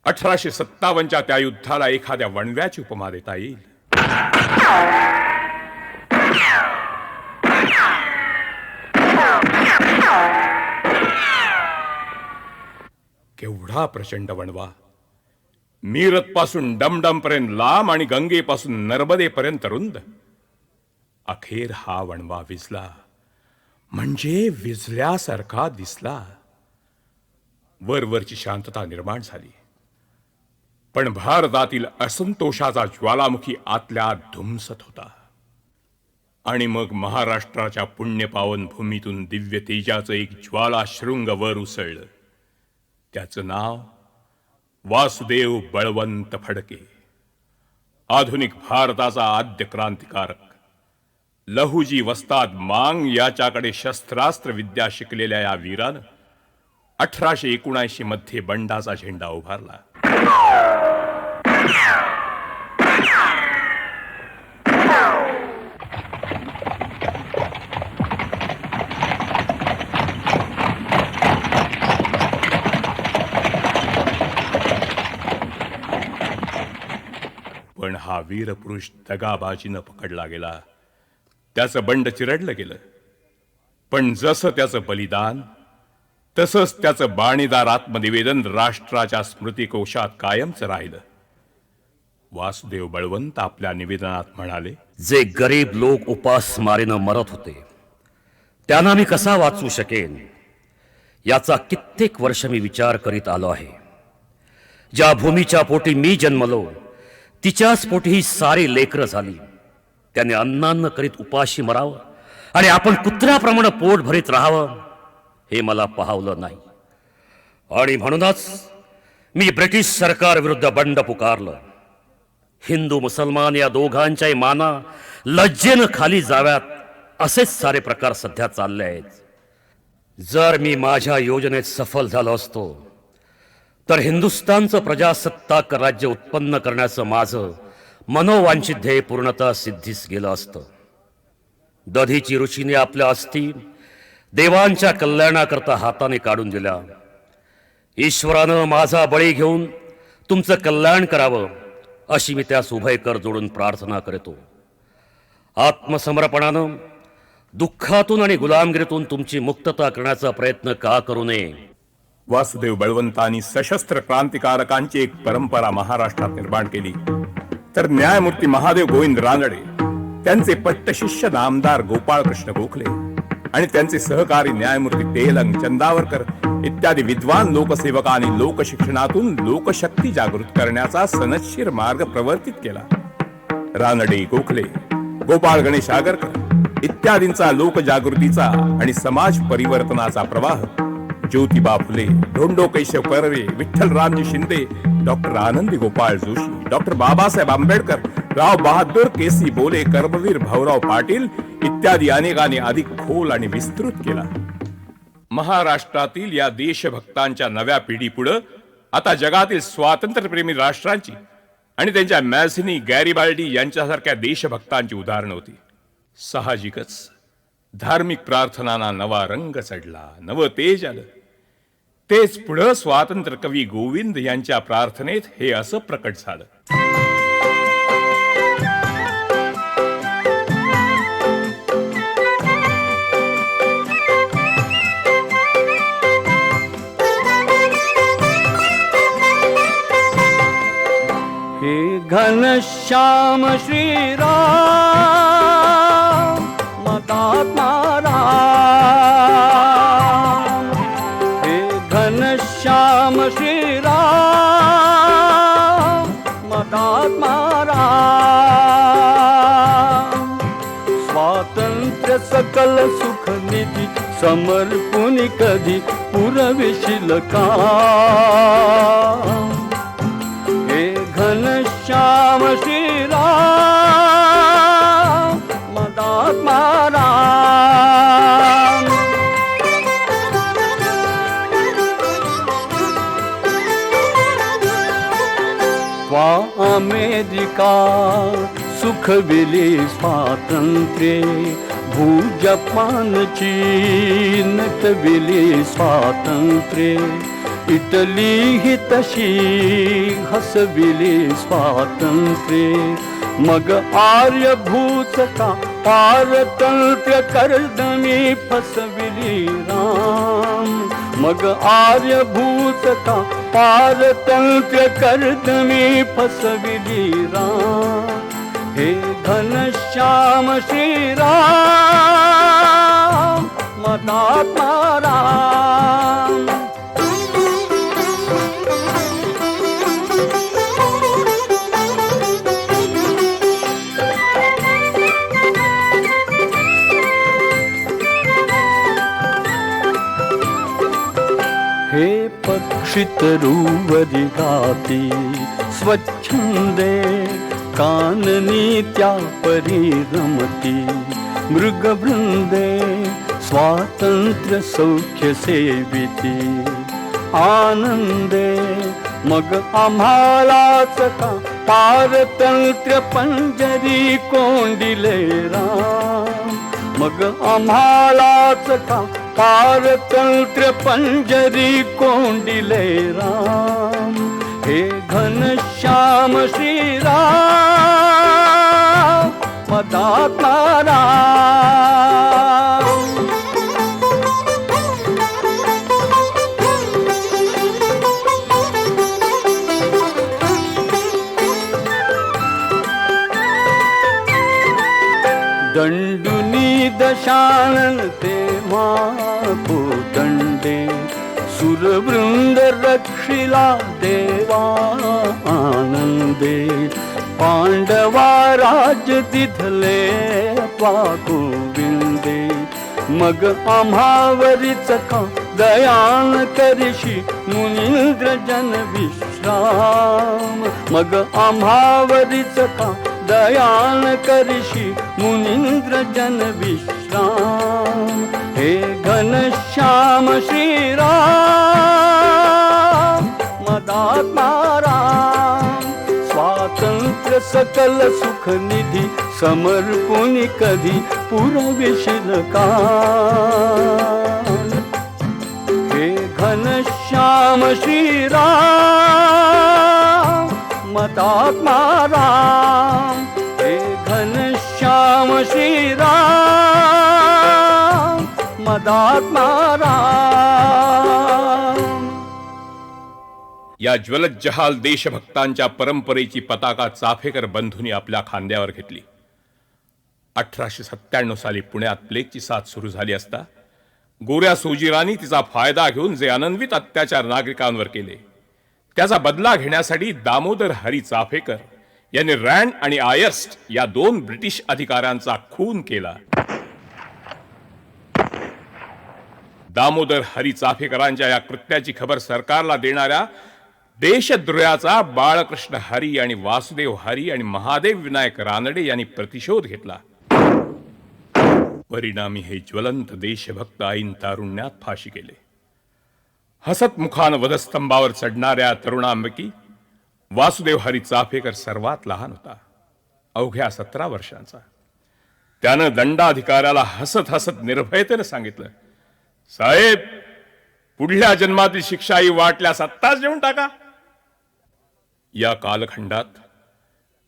1857च्या त्या युद्धाला एखाद्या वणव्याची उपमा देता येईल. केवढा प्रचंड वणवा, मीरतपासून डमडमपर्यंत लांब आणि गंगेपासून नर्मदेपर्यंत रुंद. अखेर हा वणवा विजला, म्हणजे विजल्यासारखा दिसला. वरवरची शांतता निर्माण झाली, पण भारतातील असंतोषाचा ज्वालामुखी आतल्या आत धुमसत होता. आणि मग महाराष्ट्राच्या पुण्यपावन भूमीतून दिव्य तेजाचं एक ज्वाला शृंग वर उसळलं. त्याचं नाव वासुदेव बळवंत फडके. आधुनिक भारताचा आद्य क्रांतिकारक. लहुजी वस्ताद मांग याच्याकडे शस्त्रास्त्र विद्या शिकलेल्या या वीरानं 1879 मध्ये बंडाचा झेंडा उभारला. पण हा वीरपुरुष दगाबाजीनं पकडला गेला. त्याचं बंड चिरडलं गेलं. पण जसं त्याचं बलिदान, तसंच त्याचं बाणीदार आत्मनिवेदन राष्ट्राच्या स्मृतिकोशात कायमच राहिलं. वासुदेव बळवंत आपल्या निवेदनात म्हणाले, जे गरीब लोक उपासमारीनं मरत होते त्यांना मी कसा वाचवू शकेन, याचा कित्येक वर्ष मी विचार करीत आलो आहे. ज्या भूमीच्या पोटी मी जन्मलो तिच्याच पोटी ही सारी लेकरं झाली. त्याने अन्नान्न करीत उपाशी मरावं आणि आपण कुत्र्याप्रमाणे पोट भरीत राहावं, हे मला पाहावलं नाही. आणि म्हणूनच मी ब्रिटिश सरकार विरुद्ध बंड पुकारलं. हिंदू मुसलमान या दोघांच्याही माना लज्जेनं खाली जाव्यात, असेच सारे प्रकार सध्या चालले आहेत. जर मी माझ्या योजनेत सफल झालो असतो तर हिंदुस्थानचं प्रजासत्ताक राज्य उत्पन्न करण्याचं माझं मनोवांछित ध्येय पूर्णतः सिद्धीस गेलं असतं. दधीची ऋषीने आपल्या अस्थी देवांच्या कल्याणाकरता हाताने काढून दिल्या. ईश्वरानं माझा बळी घेऊन तुमचं कल्याण करावं, अशी मी त्यास उभय कर जोडून प्रार्थना करतो. आत्मसमर्पणानं दुःखातून आणि गुलामगिरीतून तुमची मुक्तता करण्याचा प्रयत्न का करू नये. वासुदेव बळवंतांनी सशस्त्र क्रांतिकारकांची एक परंपरा महाराष्ट्रात निर्माण केली. तर न्यायमूर्ती महादेव गोविंद रानडे, त्यांचे पट्टशिष्य नामदार गोपाळकृष्ण गोखले आणि त्यांचे सहकारी न्यायमूर्ती तेलंग चंदावरकर इत्यादी विद्वान लोकसेवकांनी लोकशिक्षणातून लोकशक्ती जागृत करण्याचा सनदशीर मार्ग प्रवर्तित केला. रानडे, गोखले, गोपाळ गणेश आगरकर इत्यादींचा लोकजागृतीचा आणि समाज परिवर्तनाचा प्रवाह ज्योतिबा फुले, धोंडो केशव कर्वे, विठ्ठलरामजी शिंदे, डॉक्टर आनंदी गोपाळ जोशी, डॉक्टर बाबासाहेब आंबेडकर, राव बहादूर, केसी बोले, कर्मवीर भाऊराव पाटील इत्यादी अनेकांनी अधिक खोल आणि विस्तृत केला. महाराष्ट्रातील या देशभक्तांच्या नव्या पिढीपुढे आता जगातील स्वातंत्र्यप्रेमी राष्ट्रांची आणि त्यांच्या मॅझिनी, गॅरिबाल्डी यांच्यासारख्या देशभक्तांची उदाहरणं होती. साहजिकच धार्मिक प्रार्थनांना नवा रंग चढला, नवं तेज आलं. तेच पुढं स्वातंत्र्य कवी गोविंद यांच्या प्रार्थनेत हे असं प्रकट झालं. हे घनश्याम श्रीराम मतात्मा राम, हे घनश्याम श्रीराम मतात्मा राम. स्वातंत्र्य सकल सुख निधी समर्पुनी कधी पुरविशील का. घनश्याम श्रीराम मदात्मा राम. त्वा अमेरिका सुखविले स्वातंत्र्ये, भूजपान चीन विले स्वातंत्र्ये, इटली ही तशी हसविली स्वातंत्र्ये. मग आर्यभूत का पारतंत्र्य कर्दमी फसविली राम. मग आर्यभूत का पारतंत्र्य कर्दमी फसविली राम. हे घनश्याम श्रीराम मदात्मा राम. हे पक्षितरुवरी गाती स्वच्छंदे काननी त्या परिरमती. मृगवृंदे स्वातंत्र्य सौख्य सेविती. आनंदे मग आम्हालाच का पारतंत्र्य पंजरी कोंडिले राम. मग आम्हालाच का पारतंत्र्य पंजरी कोंडिले राम. हे घनश्याम श्रीराम मदात्मा राम. दंडुनी दशानन तेव्हा दंडे सुरवृंद रक्षिला देवा आनंदे. पांडवा राज तिथले पागोविंदे. मग आम्हावरीच का दयान करशी मुनींद्र जन विश्राम. मग आम्हावरीच का दयान करशी मुनींद्र जन विश्राम. हे घनश्याम श्रीराम मदात्मा राम. स्वातंत्र्य सकल सुख निधी समर्पुनी कधी पुरविशील काल. हे घनश्याम श्रीराम मदात्मा राम. हे घनश्याम श्रीराम मदात्मा राम. या ज्वलज्जहाल देशभक्तांच्या परंपरेची पताका चाफेकर बंधूंनी आपल्या खांद्यावर घेतली. 1897 साली पुण्यात प्लेगची साथ सुरू झाली असता गोऱ्या सोजीरांनी तिचा फायदा घेऊन जे अनन्वित अत्याचार नागरिकांवर केले त्याचा बदला घेण्यासाठी दामोदर हरी चाफेकर यांनी रँड आणि आयर्स्ट या 2 ब्रिटिश अधिकाऱ्यांचा खून केला. दामोदर हरी चाफेकरांच्या या कृत्याची खबर सरकारला देणाऱ्या देशद्रोहाचा बाळकृष्ण हरी आणि वासुदेव हरी आणि महादेव विनायक रानडे यांनी प्रतिशोध घेतला. परिणामी हे ज्वलंत देशभक्त ऐन तारुण्यात फाशी गेले. हसतमुखान वधस्तंभावर चढणाऱ्या तरुणांपैकी वासुदेव हरी चाफेकर सर्वात लहान होता, अवघ्या 17 वर्षांचा. त्यानं दंडाधिकाऱ्याला हसत हसत निर्भयतेने सांगितलं, साहेब, पुढल्या जन्मातील शिक्षाही वाटल्यास आत्ताच देऊन टाका. या कालखंडात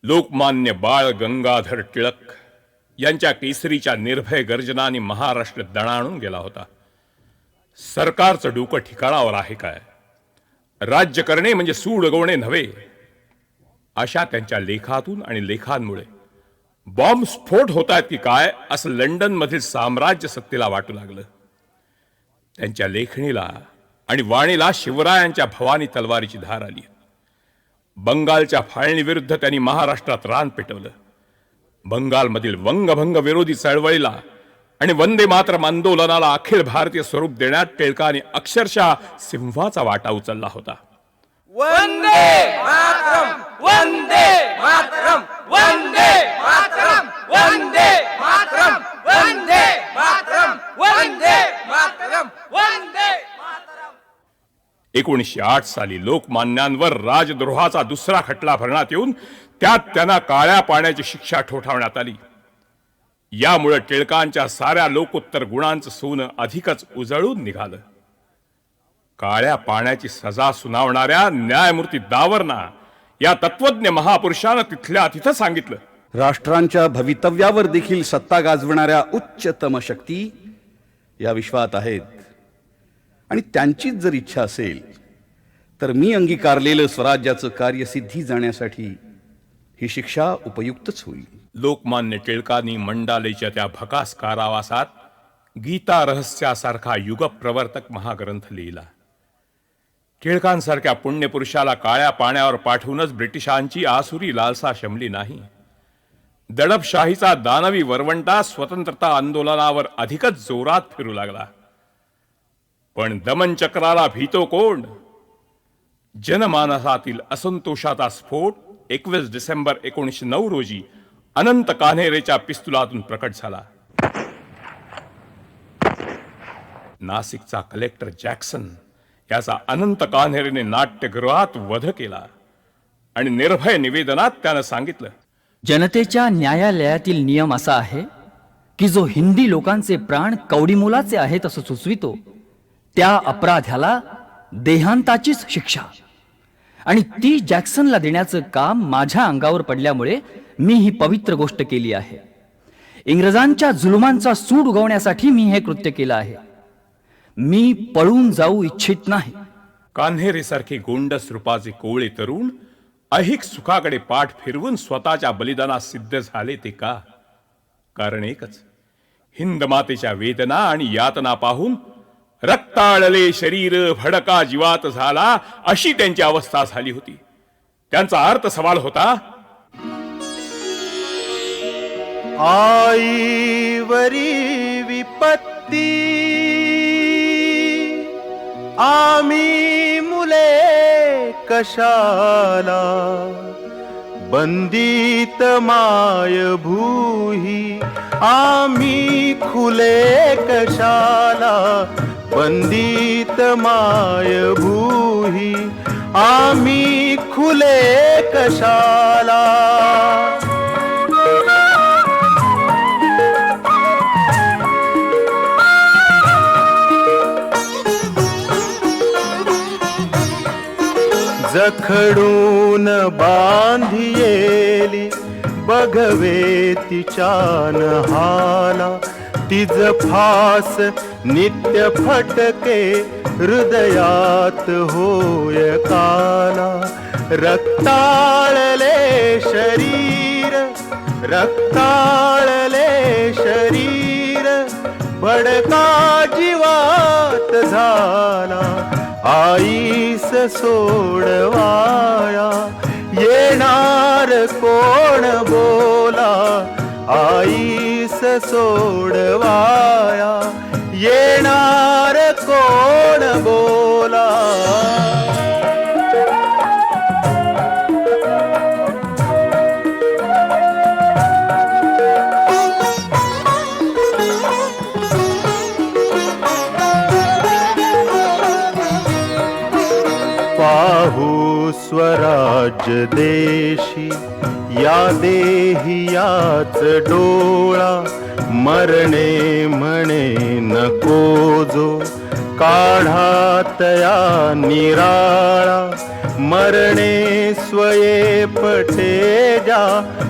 लोकमान्य बाळ गंगाधर टिळक यांच्या केसरीच्या निर्भय गर्जनाने महाराष्ट्र दणाणून गेला होता. सरकारचं डोकं ठिकाणावर आहे काय, राज्य करणे म्हणजे सूड उगवणे नव्हे, अशा त्यांच्या लेखातून आणि लेखांमुळे बॉम्ब स्फोट होतायत की काय असं लंडन मधील साम्राज्य सत्तेला वाटू लागलं. त्यांच्या लेखणीला आणि वाणीला शिवरायांच्या भवानी तलवारीची धार आली. बंगालच्या फाळणीविरुद्ध त्यांनी महाराष्ट्रात रान पेटवलं. बंगालमधील वंगभंग विरोधी चळवळीला आणि वंदे मातरम आंदोलनाला अखिल भारतीय स्वरूप देण्यात टिळकांनी अक्षरशः सिंहाचा वाटा उचलला होता. वंदे मातरम, वंदे मातरम, वंदे मातरम, वंदे मातरम, वंदे मातरम, वंदे मातरम, वंदे मातरम. 1908 साली लोकमान्यांवर राजद्रोहाचा दुसरा खटला भरण्यात येऊन त्यात त्यांना काळ्या पाण्याची शिक्षा ठोठावण्यात आली. यामुळे टिळकांच्या साऱ्या लोकोत्तर गुणांचं सोनं अधिकच उजळून निघालं. काळ्या पाण्याची सजा सुनावणाऱ्या न्यायमूर्ती दावरना या तत्वज्ञ महापुरुषानं तिथल्या तिथं सांगितलं, राष्ट्रांच्या भवितव्यावर देखील सत्ता गाजवणाऱ्या उच्चतम शक्ती या विश्वात आहेत आणि त्यांचीच जर इच्छा असेल तर मी अंगीकारलेलं स्वराज्याचं कार्य सिद्धी जाण्यासाठी ही शिक्षा उपयुक्तच होईल. लोकमान्य टिळकांनी मंडालेच्या त्या भकास कारावासात गीता रहस्यासारखा युगप्रवर्तक महाग्रंथ लिहिला. टिळकांसारख्या पुण्यपुरुषाला काळ्या पाण्यावर पाठवूनच ब्रिटिशांची आसुरी लालसा शमली नाही. दडपशाहीचा दानवी वरवंटा स्वतंत्रता आंदोलनावर अधिकच जोरात फिरू लागला. पण दमनचक्राला भीतो कोण? जनमानसातील असंतोषाचा स्फोट 21 डिसेंबर 1909 रोजी अनंत कान्हेरेच्या पिस्तुलातून प्रकट झाला. नाशिकचा कलेक्टर जॅक्सन याचा अनंत कान्हेरेने नाट्यगृहात वध केला आणि निर्भय निवेदनात त्यानं सांगितलं, जनतेच्या न्यायालयातील नियम असा आहे की जो हिंदी लोकांचे प्राण कवडीमोलाचे आहेत असं सुचवितो त्या अपराध्याला देहांताचीच शिक्षा, आणि ती जॅक्सनला देण्याचं काम माझ्या अंगावर पडल्यामुळे मी ही पवित्र गोष्ट केली आहे. इंग्रजांच्या जुलुमांचा सूड उगवण्यासाठी मी हे कृत्य केलं आहे. मी पळून जाऊ इच्छित नाही. कान्हेरेसारखे गोंडस रूपाचे कोवळे तरुण ऐहिक सुखाकडे पाठ फिरवून स्वतःच्या बलिदानात सिद्ध झाले ते का? कारण एकच, हिंद मातेच्या वेदना आणि यातना पाहून रक्ताळले शरीर भडका जीवात झाला अशी त्यांची अवस्था झाली होती. त्यांचा अर्थ सवाल होता, आईवरी विपत्ती आम्ही मुले कशाला, बंदित माय भूही आम्ही खुले कशाला, बंदित माय भूही आम्ही खुले कशाला. जखडून बांधियेली बघवे तिच्यान हाला, तिज फास नित्य फटके हृदयात होय काला. रक्ताळले शरीर, रक्ताळले शरीर भडका जीवात झाला. आईस सोडवाया येणार कोण बोला, आईस सोडवाया येणार कोण बोला. पाहू स्वराज्य देशी या देहियाच डोळा, मरणे म्हणे नको जो काढा तया निराळा. मरणे स्वये पठे जा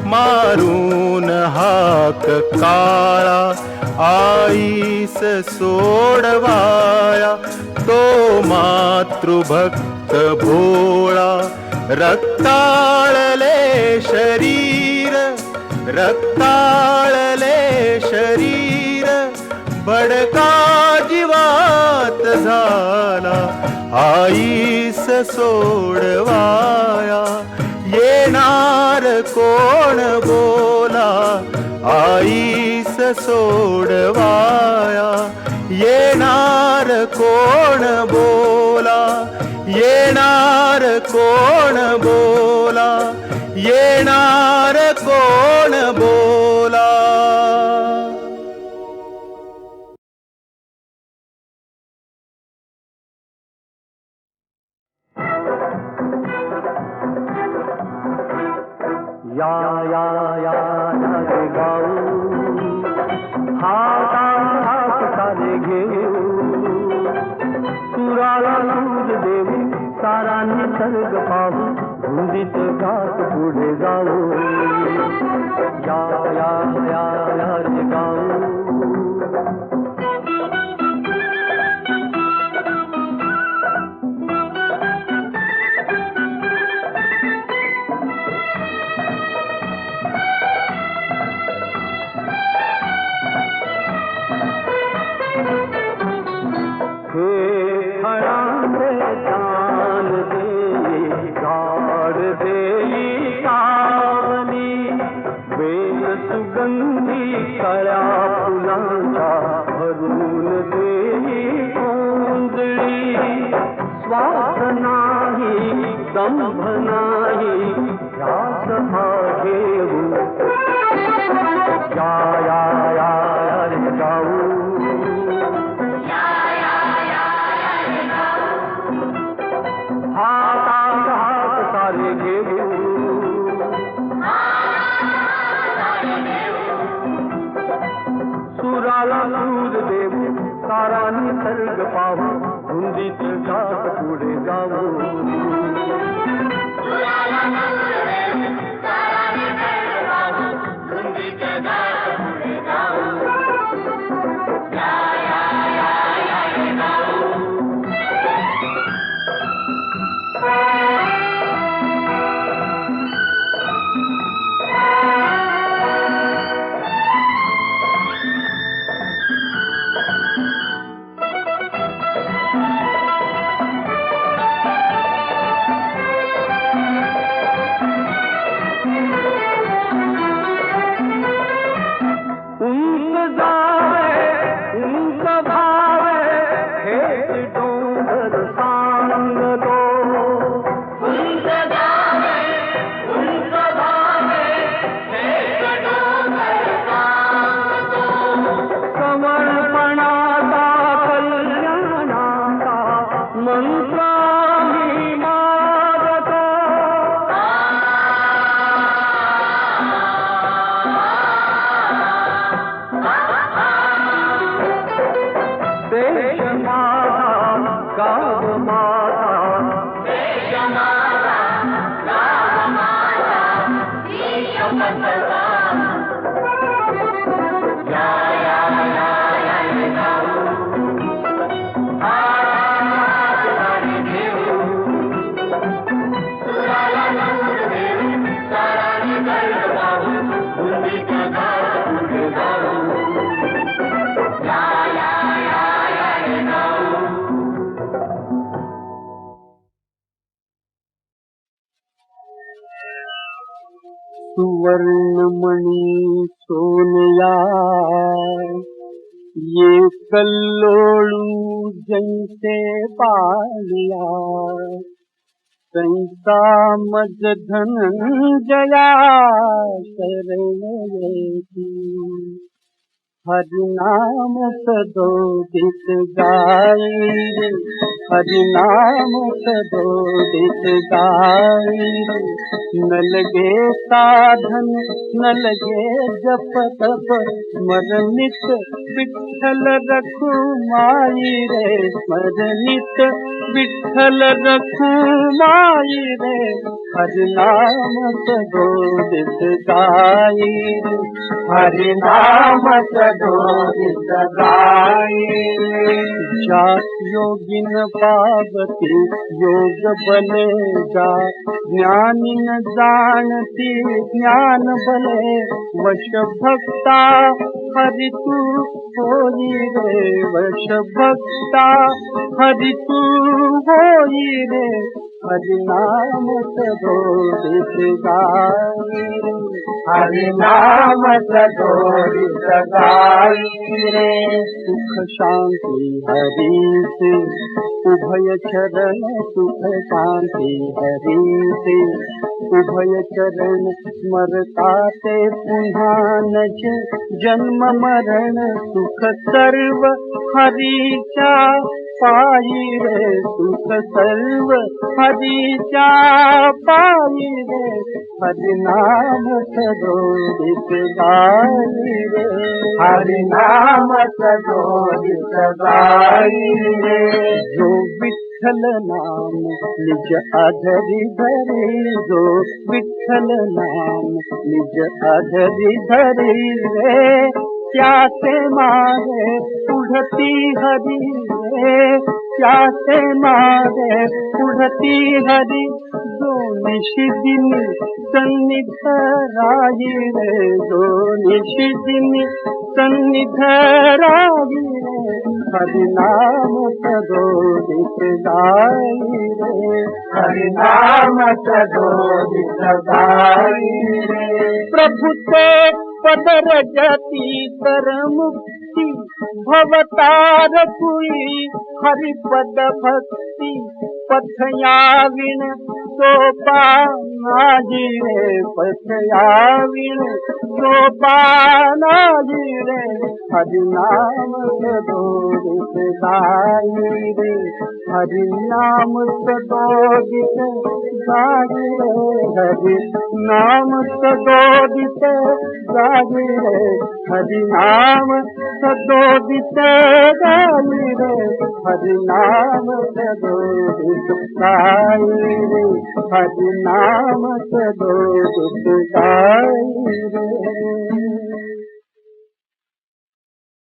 मारून हाक काळा. आईस सोडवाया तो मातृभक्त भोळा. रक्ताळले शरीर, रक्ताळले शरीर भडका जीवात झाला. आईस सोडवाया येणार कोण बोला, आईस सोडवाया येणार कोण बोला, येणार कोण बोला, येणार कोण बोला. या या या रे गाऊ हात सारे घेऊ, सुराला सूज देऊ सारा निसर्ग पाहू, धुंदीत घात पुढे जाऊ. या या या या रे गाऊ. वेल सुगंधी काळ्या फुलांच्या भरून देई ओंजळी. स्वार्थ नाही दंभ नाही ध्यास हा घेऊ. या या या रे जाऊ. हातात हात सारे घेऊ. सुराला सूर देऊ सारा निसर्ग पाहू. धुंदीत जात पुढे जाऊ. सुवर्णमणी सोनया ये कल्लोळू जैसे पालिया. संसा मज धनंजया शरण येती. हरिनाम सदोदित गाई. हरिनाम सदोदित गाई. न लगे साधन न लगे जप तप स्मरणित विठ्ठल रखुमाई रे. स्मरणित विठ्ठल रखुमाई रे. हरिनाम सदोदित गाई. हरिनाम सदोदित गाई. जात योगिन पावती योग बले जा. ज्ञानी न जानती ज्ञान बले. वश भक्ता हरि तू होई रे. वश भक्ता हरि तू होई रे. हरिनाम सदोदित गाई. हरिनाम सदोदित गाई रे. सुख शांति हरि से उभय चरण. सुख शांति हरि से उभय चरण. स्मरता ते पुन्हा नज जन्म मरण. सुख सर्व हरीच्या पायी रे. सुख सर्व हरीच्या पायी रे. हरिनाम सदोदित गाई रे. हरिनाम सदोदित गाई रे. जो विठ्ठल नाम निज आधरी धरी. जो विठ्ठल नाम निज आधरी धरी रे. त्याचे मागे पुढती हरी रे. त्याचे मागे पुढती हरी. जो निशिदिनी सन्निध राही रे. जो निशिदिनी सन्निध राही रे. हरि नाम सदोदित गाई रे, हरि नाम सदोदित गाई रे। प्रभु ते पद रजती कर मुक्ति, भवतार कुई हरि पद भक्ति, पथया विण सोपाना जी रे, पथया विण सोपाना जी रे, हरि नाम सदोदित गाई रे, हरि नाम सदोदित गाई रे, हरि नाम सदोदित गाई रे, हरि नाम सदोदित गाई रे, हरि नाम सदोदित गाई रे, हरि नाम सदोदित गाई रे।